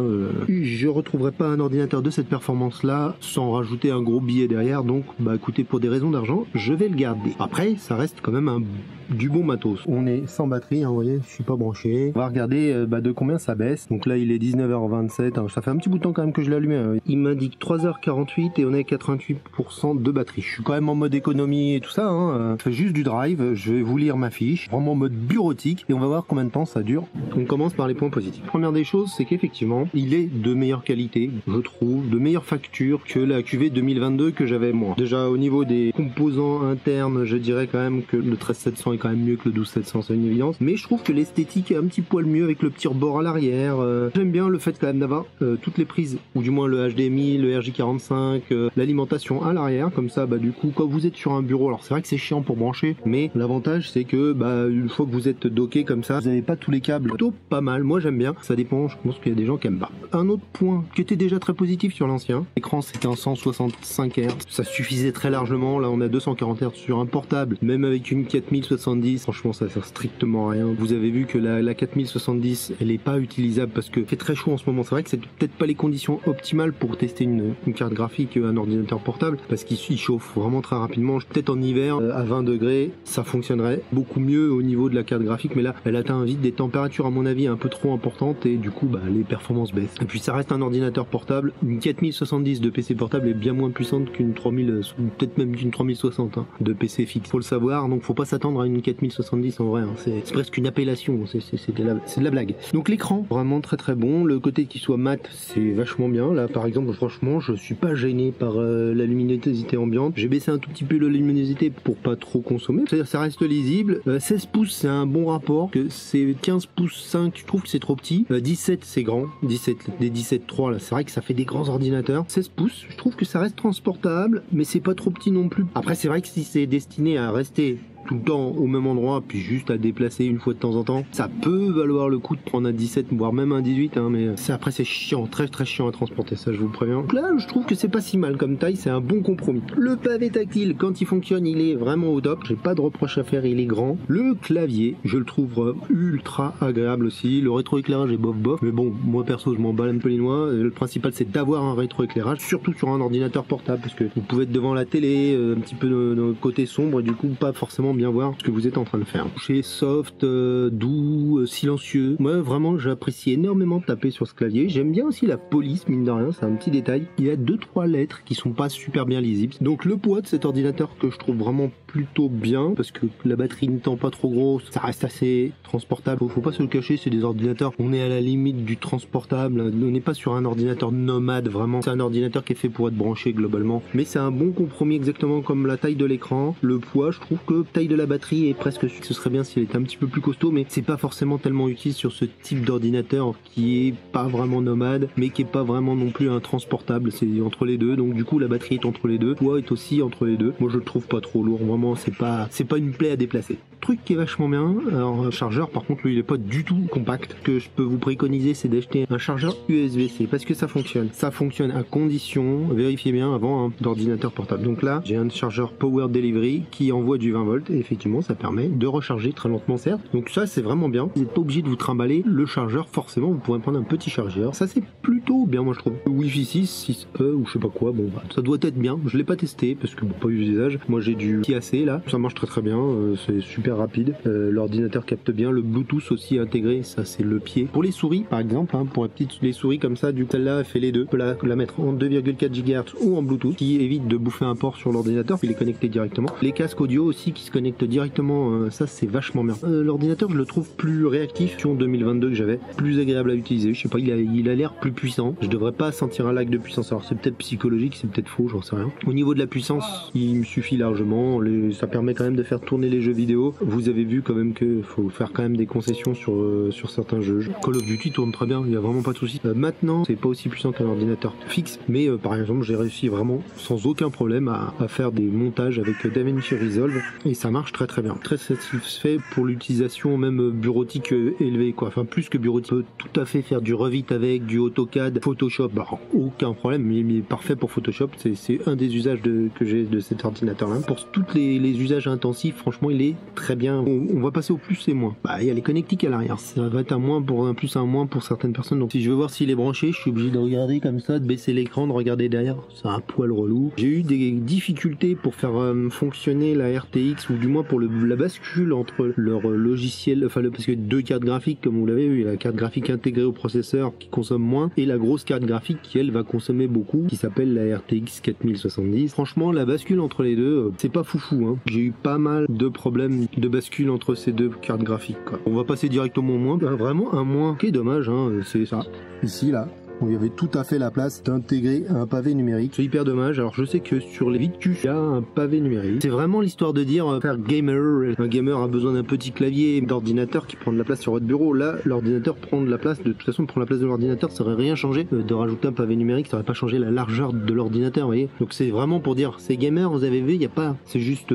je retrouverai pas un ordinateur de cette performance là sans rajouter un gros billet derrière, donc bah écoutez, pour des raisons d'argent je vais le garder. Après ça reste quand même du bon matos. On est sans batterie, vous voyez, je suis pas branché. On va regarder de combien ça baisse. Donc là il est 19h27, ça fait un petit bout de temps quand même que je l'ai allumé. Il m'indique 3h48 et on est à 88% de batterie. Je suis quand même en mode économie et tout ça, je fais juste du drive, je vais vous lire ma fiche, vraiment en mode bureautique, et on va voir combien de temps ça dure. On commence par les points positifs. Première des choses, c'est qu'effectivement il est de meilleure qualité, je trouve, de meilleure facture que la QV 2022 que j'avais moi. Déjà au niveau des composants internes, je dirais quand même que le 13700 est quand même mieux que le 12700, c'est une évidence, mais je trouve que l'esthétique est un petit poil mieux avec le petit rebord à l'arrière. J'aime bien le fait quand même d'avoir toutes les prises, ou du moins le HDMI, le RJ45, l'alimentation à l'arrière, comme ça du coup quand vous êtes sur un bureau, alors c'est vrai que c'est chiant pour brancher, mais l'avantage c'est que une fois que vous êtes docké comme ça, vous n'avez pas tous les câbles. Plutôt pas mal, moi j'aime bien, ça dépend, je pense qu'il y a des gens qui aiment pas. Un autre point qui était déjà très positif sur l'ancien, l'écran c'était un 167 5 Hz. Ça suffisait très largement. Là, on a 240 Hz sur un portable. Même avec une 4070, franchement, ça sert strictement à rien. Vous avez vu que la 4070, elle est pas utilisable parce que c'est très chaud en ce moment. C'est vrai que c'est peut-être pas les conditions optimales pour tester une carte graphique, un ordinateur portable, parce qu'il chauffe vraiment très rapidement. Peut-être en hiver, à 20 degrés, ça fonctionnerait beaucoup mieux au niveau de la carte graphique, mais là, elle atteint vite des températures, à mon avis, un peu trop importantes, et du coup, les performances baissent. Et puis, ça reste un ordinateur portable. Une 4070 de PC portable est bien moins puissante qu'une 3000, peut-être même qu'une 3060 de PC fixe. Faut le savoir, donc faut pas s'attendre à une 4070 en vrai. C'est presque une appellation, c'est de la blague. Donc l'écran, vraiment très très bon. Le côté qui soit mat, c'est vachement bien. Là, par exemple, franchement, je suis pas gêné par la luminosité ambiante. J'ai baissé un tout petit peu la luminosité pour pas trop consommer. C'est-à-dire, ça reste lisible. 16 pouces, c'est un bon rapport. Que c'est 15 pouces 5, je trouve que c'est trop petit. 17, c'est grand. 17, des 17.3 là, c'est vrai que ça fait des grands ordinateurs. 16 pouces, je trouve que ça reste transportable, mais c'est pas trop petit non plus. Après, c'est vrai que si c'est destiné à rester tout le temps au même endroit, puis juste à déplacer une fois de temps en temps, ça peut valoir le coup de prendre un 17, voire même un 18, mais après c'est chiant, très très chiant à transporter, ça je vous préviens. Donc là, je trouve que c'est pas si mal comme taille, c'est un bon compromis. Le pavé tactile, quand il fonctionne, il est vraiment au top, j'ai pas de reproche à faire, il est grand. Le clavier, je le trouve ultra agréable aussi, le rétroéclairage est bof, mais bon, moi perso, je m'en bats un peu les noix, le principal c'est d'avoir un rétroéclairage, surtout sur un ordinateur portable, parce que vous pouvez être devant la télé, un petit peu de côté sombre, et du coup pas forcément bien voir ce que vous êtes en train de faire. Toucher soft, doux, silencieux. Moi, vraiment, j'apprécie énormément taper sur ce clavier. J'aime bien aussi la police, mine de rien, c'est un petit détail. Il y a 2-3 lettres qui sont pas super bien lisibles. Donc le poids de cet ordinateur que je trouve vraiment plutôt bien, parce que la batterie n'étant pas trop grosse, ça reste assez transportable. Faut pas se le cacher, c'est des ordinateurs, on est à la limite du transportable. On n'est pas sur un ordinateur nomade, vraiment. C'est un ordinateur qui est fait pour être branché globalement. Mais c'est un bon compromis, exactement comme la taille de l'écran. Le poids, je trouve que taille de la batterie est presque, ce serait bien s'il était un petit peu plus costaud, mais c'est pas forcément tellement utile sur ce type d'ordinateur qui est pas vraiment nomade, mais qui est pas vraiment non plus un transportable, c'est entre les deux, donc du coup la batterie est entre les deux, le poids est aussi entre les deux. Moi je le trouve pas trop lourd, vraiment c'est pas une plaie à déplacer. Truc qui est vachement bien, alors un chargeur par contre lui il est pas du tout compact. Ce que je peux vous préconiser c'est d'acheter un chargeur USB-C parce que ça fonctionne à condition, vérifiez bien avant d'ordinateur portable. Donc là j'ai un chargeur Power Delivery qui envoie du 20 volts et effectivement ça permet de recharger très lentement certes, donc ça c'est vraiment bien. Vous n'êtes pas obligé de vous trimballer le chargeur, forcément vous pourrez prendre un petit chargeur, ça c'est plutôt bien moi je trouve. Le Wi-Fi 6, 6E ou je sais pas quoi, bon ça doit être bien, je l'ai pas testé parce que pas eu d'usage. Moi j'ai du AC là, ça marche très très bien, c'est super rapide, l'ordinateur capte bien, le Bluetooth aussi intégré, ça c'est le pied. Pour les souris par exemple, pour les souris comme ça, du coup celle-là elle fait les deux, on peut la mettre en 2,4 GHz ou en Bluetooth, qui évite de bouffer un port sur l'ordinateur, puis il est connecté directement. Les casques audio aussi qui se connectent directement, ça c'est vachement bien. L'ordinateur je le trouve plus réactif en 2022 que j'avais, plus agréable à utiliser, je sais pas, il a l'air plus puissant, je devrais pas sentir un lag de puissance, alors c'est peut-être psychologique, c'est peut-être faux, j'en sais rien. Au niveau de la puissance, il me suffit largement, ça permet quand même de faire tourner les jeux vidéo. Vous avez vu quand même que faut faire quand même des concessions sur certains jeux. Call of Duty tourne très bien, il y a vraiment pas de souci. Maintenant, c'est pas aussi puissant qu'un ordinateur fixe, mais par exemple, j'ai réussi vraiment sans aucun problème à faire des montages avec DaVinci Resolve et ça marche très très bien. Très satisfait pour l'utilisation même bureautique élevée quoi. Enfin plus que bureautique. On peut tout à fait faire du Revit avec, du AutoCAD, Photoshop, aucun problème, mais parfait pour Photoshop. C'est un des usages que j'ai de cet ordinateur là. Pour tous les usages intensifs, franchement il est très bien. On va passer au plus et moins. Il y a les connectiques à l'arrière. Ça va être un plus un moins pour certaines personnes. Donc si je veux voir s'il est branché, je suis obligé de regarder comme ça, de baisser l'écran, de regarder derrière. C'est un poil relou. J'ai eu des difficultés pour faire fonctionner la RTX ou du moins pour la bascule entre leur logiciel, parce que deux cartes graphiques comme vous l'avez vu, la carte graphique intégrée au processeur qui consomme moins et la grosse carte graphique qui elle va consommer beaucoup, qui s'appelle la RTX 4070. Franchement la bascule entre les deux, c'est pas foufou. J'ai eu pas mal de problèmes de bascule entre ces deux cartes graphiques quoi. On va passer directement au moins, vraiment un moins qui est dommage, c'est ça, ici là. Il y avait tout à fait la place d'intégrer un pavé numérique. C'est hyper dommage. Alors je sais que sur les Victus, il y a un pavé numérique. C'est vraiment l'histoire de dire faire gamer. Un gamer a besoin d'un petit clavier d'ordinateur qui prend de la place sur votre bureau. Là, l'ordinateur prend de la place. De toute façon, prendre la place de l'ordinateur, ça aurait rien changé. De rajouter un pavé numérique, ça aurait pas changé la largeur de l'ordinateur, vous voyez. Donc c'est vraiment pour dire, c'est gamer, vous avez vu, il y a pas. C'est juste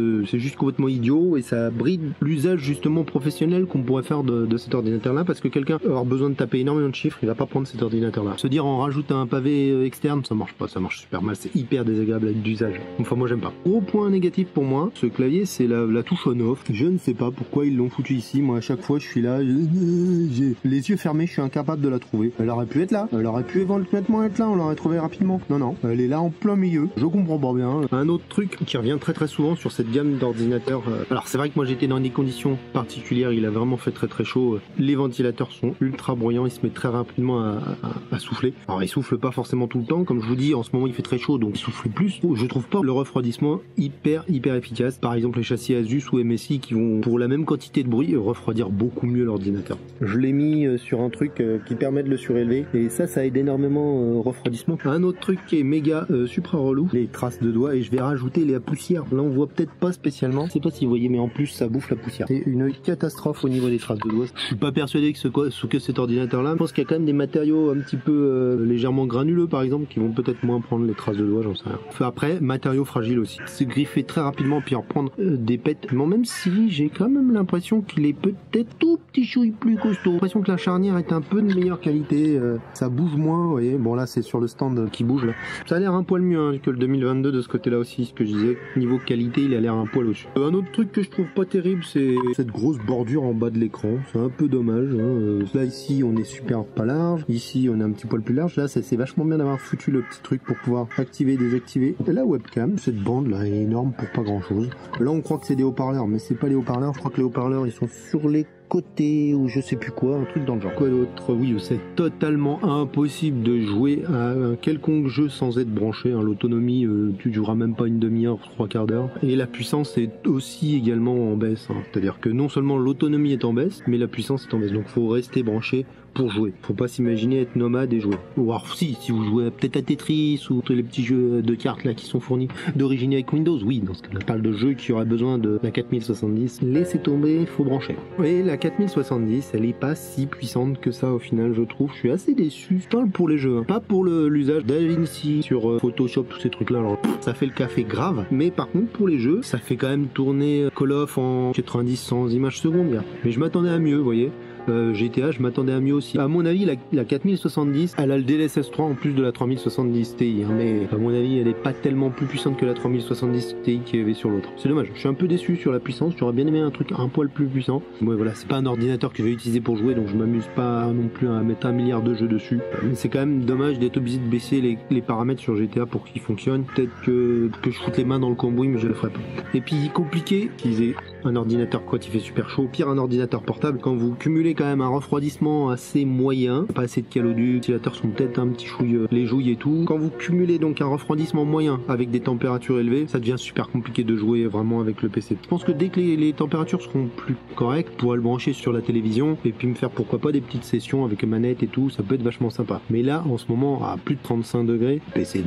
complètement idiot et ça bride l'usage justement professionnel qu'on pourrait faire de cet ordinateur-là parce que quelqu'un va avoir besoin de taper énormément de chiffres, il va pas prendre cet ordinateur-là. Se dire dire on rajoute un pavé externe, ça marche pas, ça marche super mal, c'est hyper désagréable d'usage. Enfin moi j'aime pas. Gros point négatif pour moi, ce clavier c'est la touche on-off. Je ne sais pas pourquoi ils l'ont foutu ici, moi à chaque fois je suis là, j'ai les yeux fermés, je suis incapable de la trouver. Elle aurait pu être là, elle aurait pu éventuellement être là, on l'aurait trouvé rapidement. Non non, elle est là en plein milieu, je comprends pas bien. Un autre truc qui revient très souvent sur cette gamme d'ordinateurs, alors c'est vrai que moi j'étais dans des conditions particulières, il a vraiment fait très chaud, les ventilateurs sont ultra bruyants, il se met très rapidement à souffler. Alors il souffle pas forcément tout le temps, comme je vous dis en ce moment il fait très chaud donc il souffle plus. Je trouve pas le refroidissement hyper efficace. Par exemple les châssis Asus ou MSI qui vont pour la même quantité de bruit refroidir beaucoup mieux l'ordinateur. Je l'ai mis sur un truc qui permet de le surélever et ça aide énormément au refroidissement. Un autre truc qui est méga supra relou, les traces de doigts, et je vais rajouter la poussière. Là on voit peut-être pas spécialement, je sais pas si vous voyez mais en plus ça bouffe la poussière. C'est une catastrophe au niveau des traces de doigts. Je suis pas persuadé que cet ordinateur là, je pense qu'il y a quand même des matériaux un petit peu légèrement granuleux par exemple qui vont peut-être moins prendre les traces de doigts, j'en sais rien. Après matériaux fragiles aussi, c'est griffé très rapidement puis en prendre des pètes. Mais même si j'ai quand même l'impression qu'il est peut-être tout petit chouille plus costaud, j'ai l'impression que la charnière est un peu de meilleure qualité, ça bouge moins, vous voyez. Bon là c'est sur le stand qui bouge là, ça a l'air un poil mieux que le 2022 de ce côté là aussi, ce que je disais, niveau qualité il a l'air un poil au-dessus. Un autre truc que je trouve pas terrible c'est cette grosse bordure en bas de l'écran, c'est un peu dommage, hein. Là ici on est super pas large, ici on est un petit poil plus large, là c'est vachement bien d'avoir foutu le petit truc pour pouvoir activer et désactiver la webcam. Cette bande là est énorme pour pas grand chose. Là on croit que c'est des haut-parleurs mais c'est pas les haut-parleurs, je crois que les haut-parleurs ils sont sur les côté ou je sais plus quoi, un truc dans le genre. Quoi d'autre? Oui, c'est totalement impossible de jouer à un quelconque jeu sans être branché, hein. L'autonomie, tu joueras même pas une demi-heure, trois quarts d'heure. Et la puissance est aussi également en baisse, hein. C'est-à-dire que non seulement l'autonomie est en baisse, mais la puissance est en baisse. Donc faut rester branché pour jouer. Faut pas s'imaginer être nomade et jouer. Ou alors si vous jouez peut-être à Tetris ou tous les petits jeux de cartes là qui sont fournis d'origine avec Windows, oui, dans ce cas-là, je parle de jeux qui auraient besoin de la 4070, laissez tomber, faut brancher. Et la 4070, elle est pas si puissante que ça au final, je trouve. Je suis assez déçu. Je parle pour les jeux, hein. Pas pour l'usage d'Avinci sur Photoshop, tous ces trucs là. Alors ça fait le café grave, mais par contre pour les jeux, ça fait quand même tourner Call of en 90-100 images secondes. Mais je m'attendais à mieux, vous voyez. GTA, je m'attendais à mieux aussi. À mon avis, la 4070, elle a le DLSS 3 en plus de la 3070 Ti, hein, mais à mon avis, elle est pas tellement plus puissante que la 3070 Ti qui avait sur l'autre. C'est dommage. Je suis un peu déçu sur la puissance. J'aurais bien aimé un truc un poil plus puissant. Ouais, voilà, c'est pas un ordinateur que je vais utiliser pour jouer, donc je m'amuse pas non plus à mettre 1 milliard de jeux dessus. Mais c'est quand même dommage d'être obligé de baisser les paramètres sur GTA pour qu'ils fonctionnent. Peut-être que je foute les mains dans le cambouis, mais je le ferai pas. Et puis compliqué utiliser un ordinateur quand il fait super chaud. Pire, un ordinateur portable quand vous cumulez quand même un refroidissement assez moyen, pas assez de calots, les ventilateurs sont peut-être un petit chouille les jouilles et tout. Quand vous cumulez donc un refroidissement moyen avec des températures élevées, ça devient super compliqué de jouer vraiment avec le PC. Je pense que dès que les températures seront plus correctes, je pourrai le brancher sur la télévision et puis me faire pourquoi pas des petites sessions avec manette et tout, ça peut être vachement sympa. Mais là, en ce moment, à plus de 35 degrés, PC...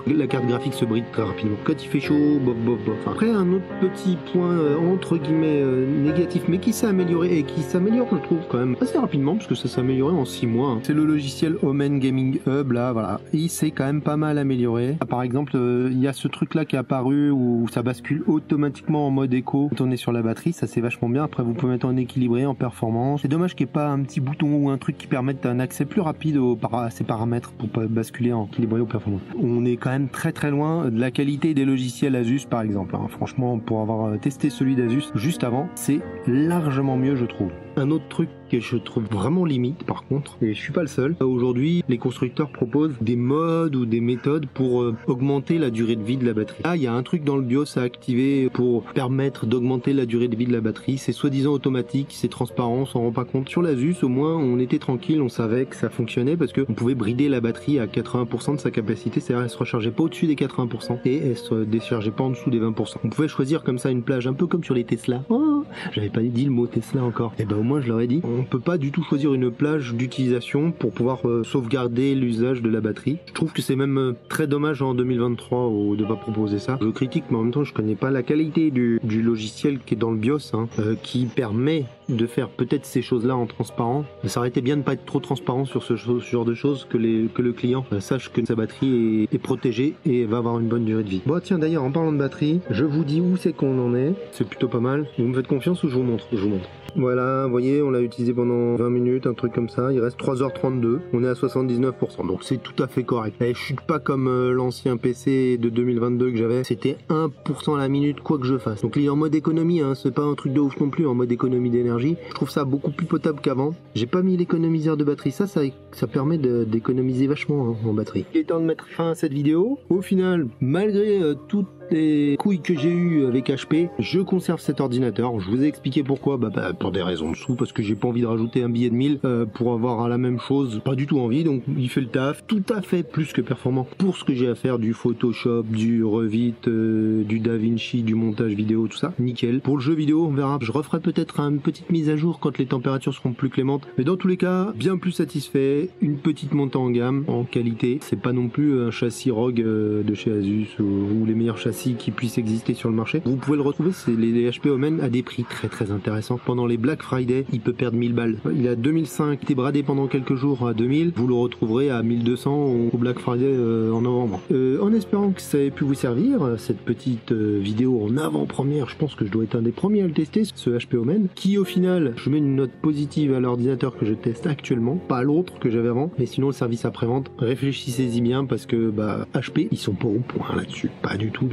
La carte graphique se bride très rapidement. Quand il fait chaud, bof. Après, un autre petit point entre guillemets négatif, mais qui s'est amélioré et qui s'améliore, je trouve, quand même assez rapidement, parce que ça s'est amélioré en 6 mois. Hein. C'est le logiciel Omen Gaming Hub, là, voilà. Il s'est quand même pas mal amélioré. Par exemple, il y a ce truc-là qui est apparu où ça bascule automatiquement en mode éco quand on est sur la batterie. Ça, c'est vachement bien. Après, vous pouvez mettre en équilibré, en performance. C'est dommage qu'il n'y ait pas un petit bouton ou un truc qui permette un accès plus rapide à ces paramètres pour pas basculer en équilibré ou performance. On est quand même très loin de la qualité des logiciels Asus par exemple, hein. Franchement, pour avoir testé celui d'Asus juste avant, c'est largement mieux, je trouve. Un autre truc que je trouve vraiment limite par contre, et je suis pas le seul, aujourd'hui les constructeurs proposent des modes ou des méthodes pour augmenter la durée de vie de la batterie. Ah, il y a un truc dans le BIOS à activer pour permettre d'augmenter la durée de vie de la batterie, c'est soi-disant automatique, c'est transparent, on s'en rend pas compte. Sur l'Asus au moins on était tranquille, on savait que ça fonctionnait parce qu'on pouvait brider la batterie à 80% de sa capacité, c'est-à-dire elle se rechargeait pas au-dessus des 80% et elle se déchargeait pas en dessous des 20%. On pouvait choisir comme ça une plage, un peu comme sur les Tesla. Oh, j'avais pas dit le mot Tesla encore. Et ben au moins je leur ai dit, on peut pas du tout choisir une plage d'utilisation pour pouvoir sauvegarder l'usage de la batterie. Je trouve que c'est même très dommage en 2023 de pas proposer ça. Je critique, mais en même temps je connais pas la qualité du logiciel qui est dans le BIOS, hein, qui permet de faire peut-être ces choses-là en transparent. Mais ça aurait été bien de pas être trop transparent sur ce genre de choses, que le client sache que sa batterie est protégée et va avoir une bonne durée de vie. Bon tiens, d'ailleurs en parlant de batterie, je vous dis où c'est qu'on en est. C'est plutôt pas mal. Vous me faites confiance ou je vous montre? Je vous montre. Voilà, vous voyez, on l'a utilisé pendant 20 minutes, un truc comme ça. Il reste 3h32. On est à 79%. Donc c'est tout à fait correct. Et je chute pas comme l'ancien PC de 2022 que j'avais. C'était 1% à la minute, quoi que je fasse. Donc il est en mode économie, hein. C'est pas un truc de ouf non plus, en mode économie d'énergie. Je trouve ça beaucoup plus potable qu'avant. J'ai pas mis l'économiseur de batterie. Ça permet d'économiser vachement hein, en batterie. Il est temps de mettre fin à cette vidéo. Au final, malgré toutes les couilles que j'ai eues avec HP, je conserve cet ordinateur. Je vous ai expliqué pourquoi, pour des raisons de sous, parce que j'ai pas envie de rajouter un billet de 1000 pour avoir la même chose, pas du tout envie, donc il fait le taf, tout à fait plus que performant pour ce que j'ai à faire, du Photoshop, du Revit, du DaVinci, du montage vidéo, tout ça, nickel. Pour le jeu vidéo, on verra, je referai peut-être une petite mise à jour quand les températures seront plus clémentes, mais dans tous les cas, bien plus satisfait, une petite montée en gamme, en qualité, c'est pas non plus un châssis Rogue de chez Asus ou les meilleurs châssis qui puissent exister sur le marché. Vous pouvez le retrouver, c'est les HP Omen à des prix très intéressants. Pendant les Black Friday, il peut perdre 1000 balles. Il a 2005, il était bradé pendant quelques jours à 2000. Vous le retrouverez à 1200 au Black Friday en novembre. En espérant que ça ait pu vous servir, cette petite vidéo en avant-première, je pense que je dois être un des premiers à le tester, ce HP Omen, qui au final, je mets une note positive à l'ordinateur que je teste actuellement, pas à l'autre que j'avais avant, mais sinon le service après-vente, réfléchissez-y bien parce que HP, ils sont pas au point là-dessus. Pas du tout.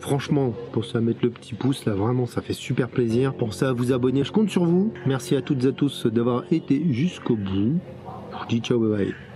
Franchement, pensez à mettre le petit pouce là, vraiment ça fait super plaisir. Pensez à vous abonner, je compte sur vous. Merci à toutes et à tous d'avoir été jusqu'au bout. Je vous dis ciao, bye bye.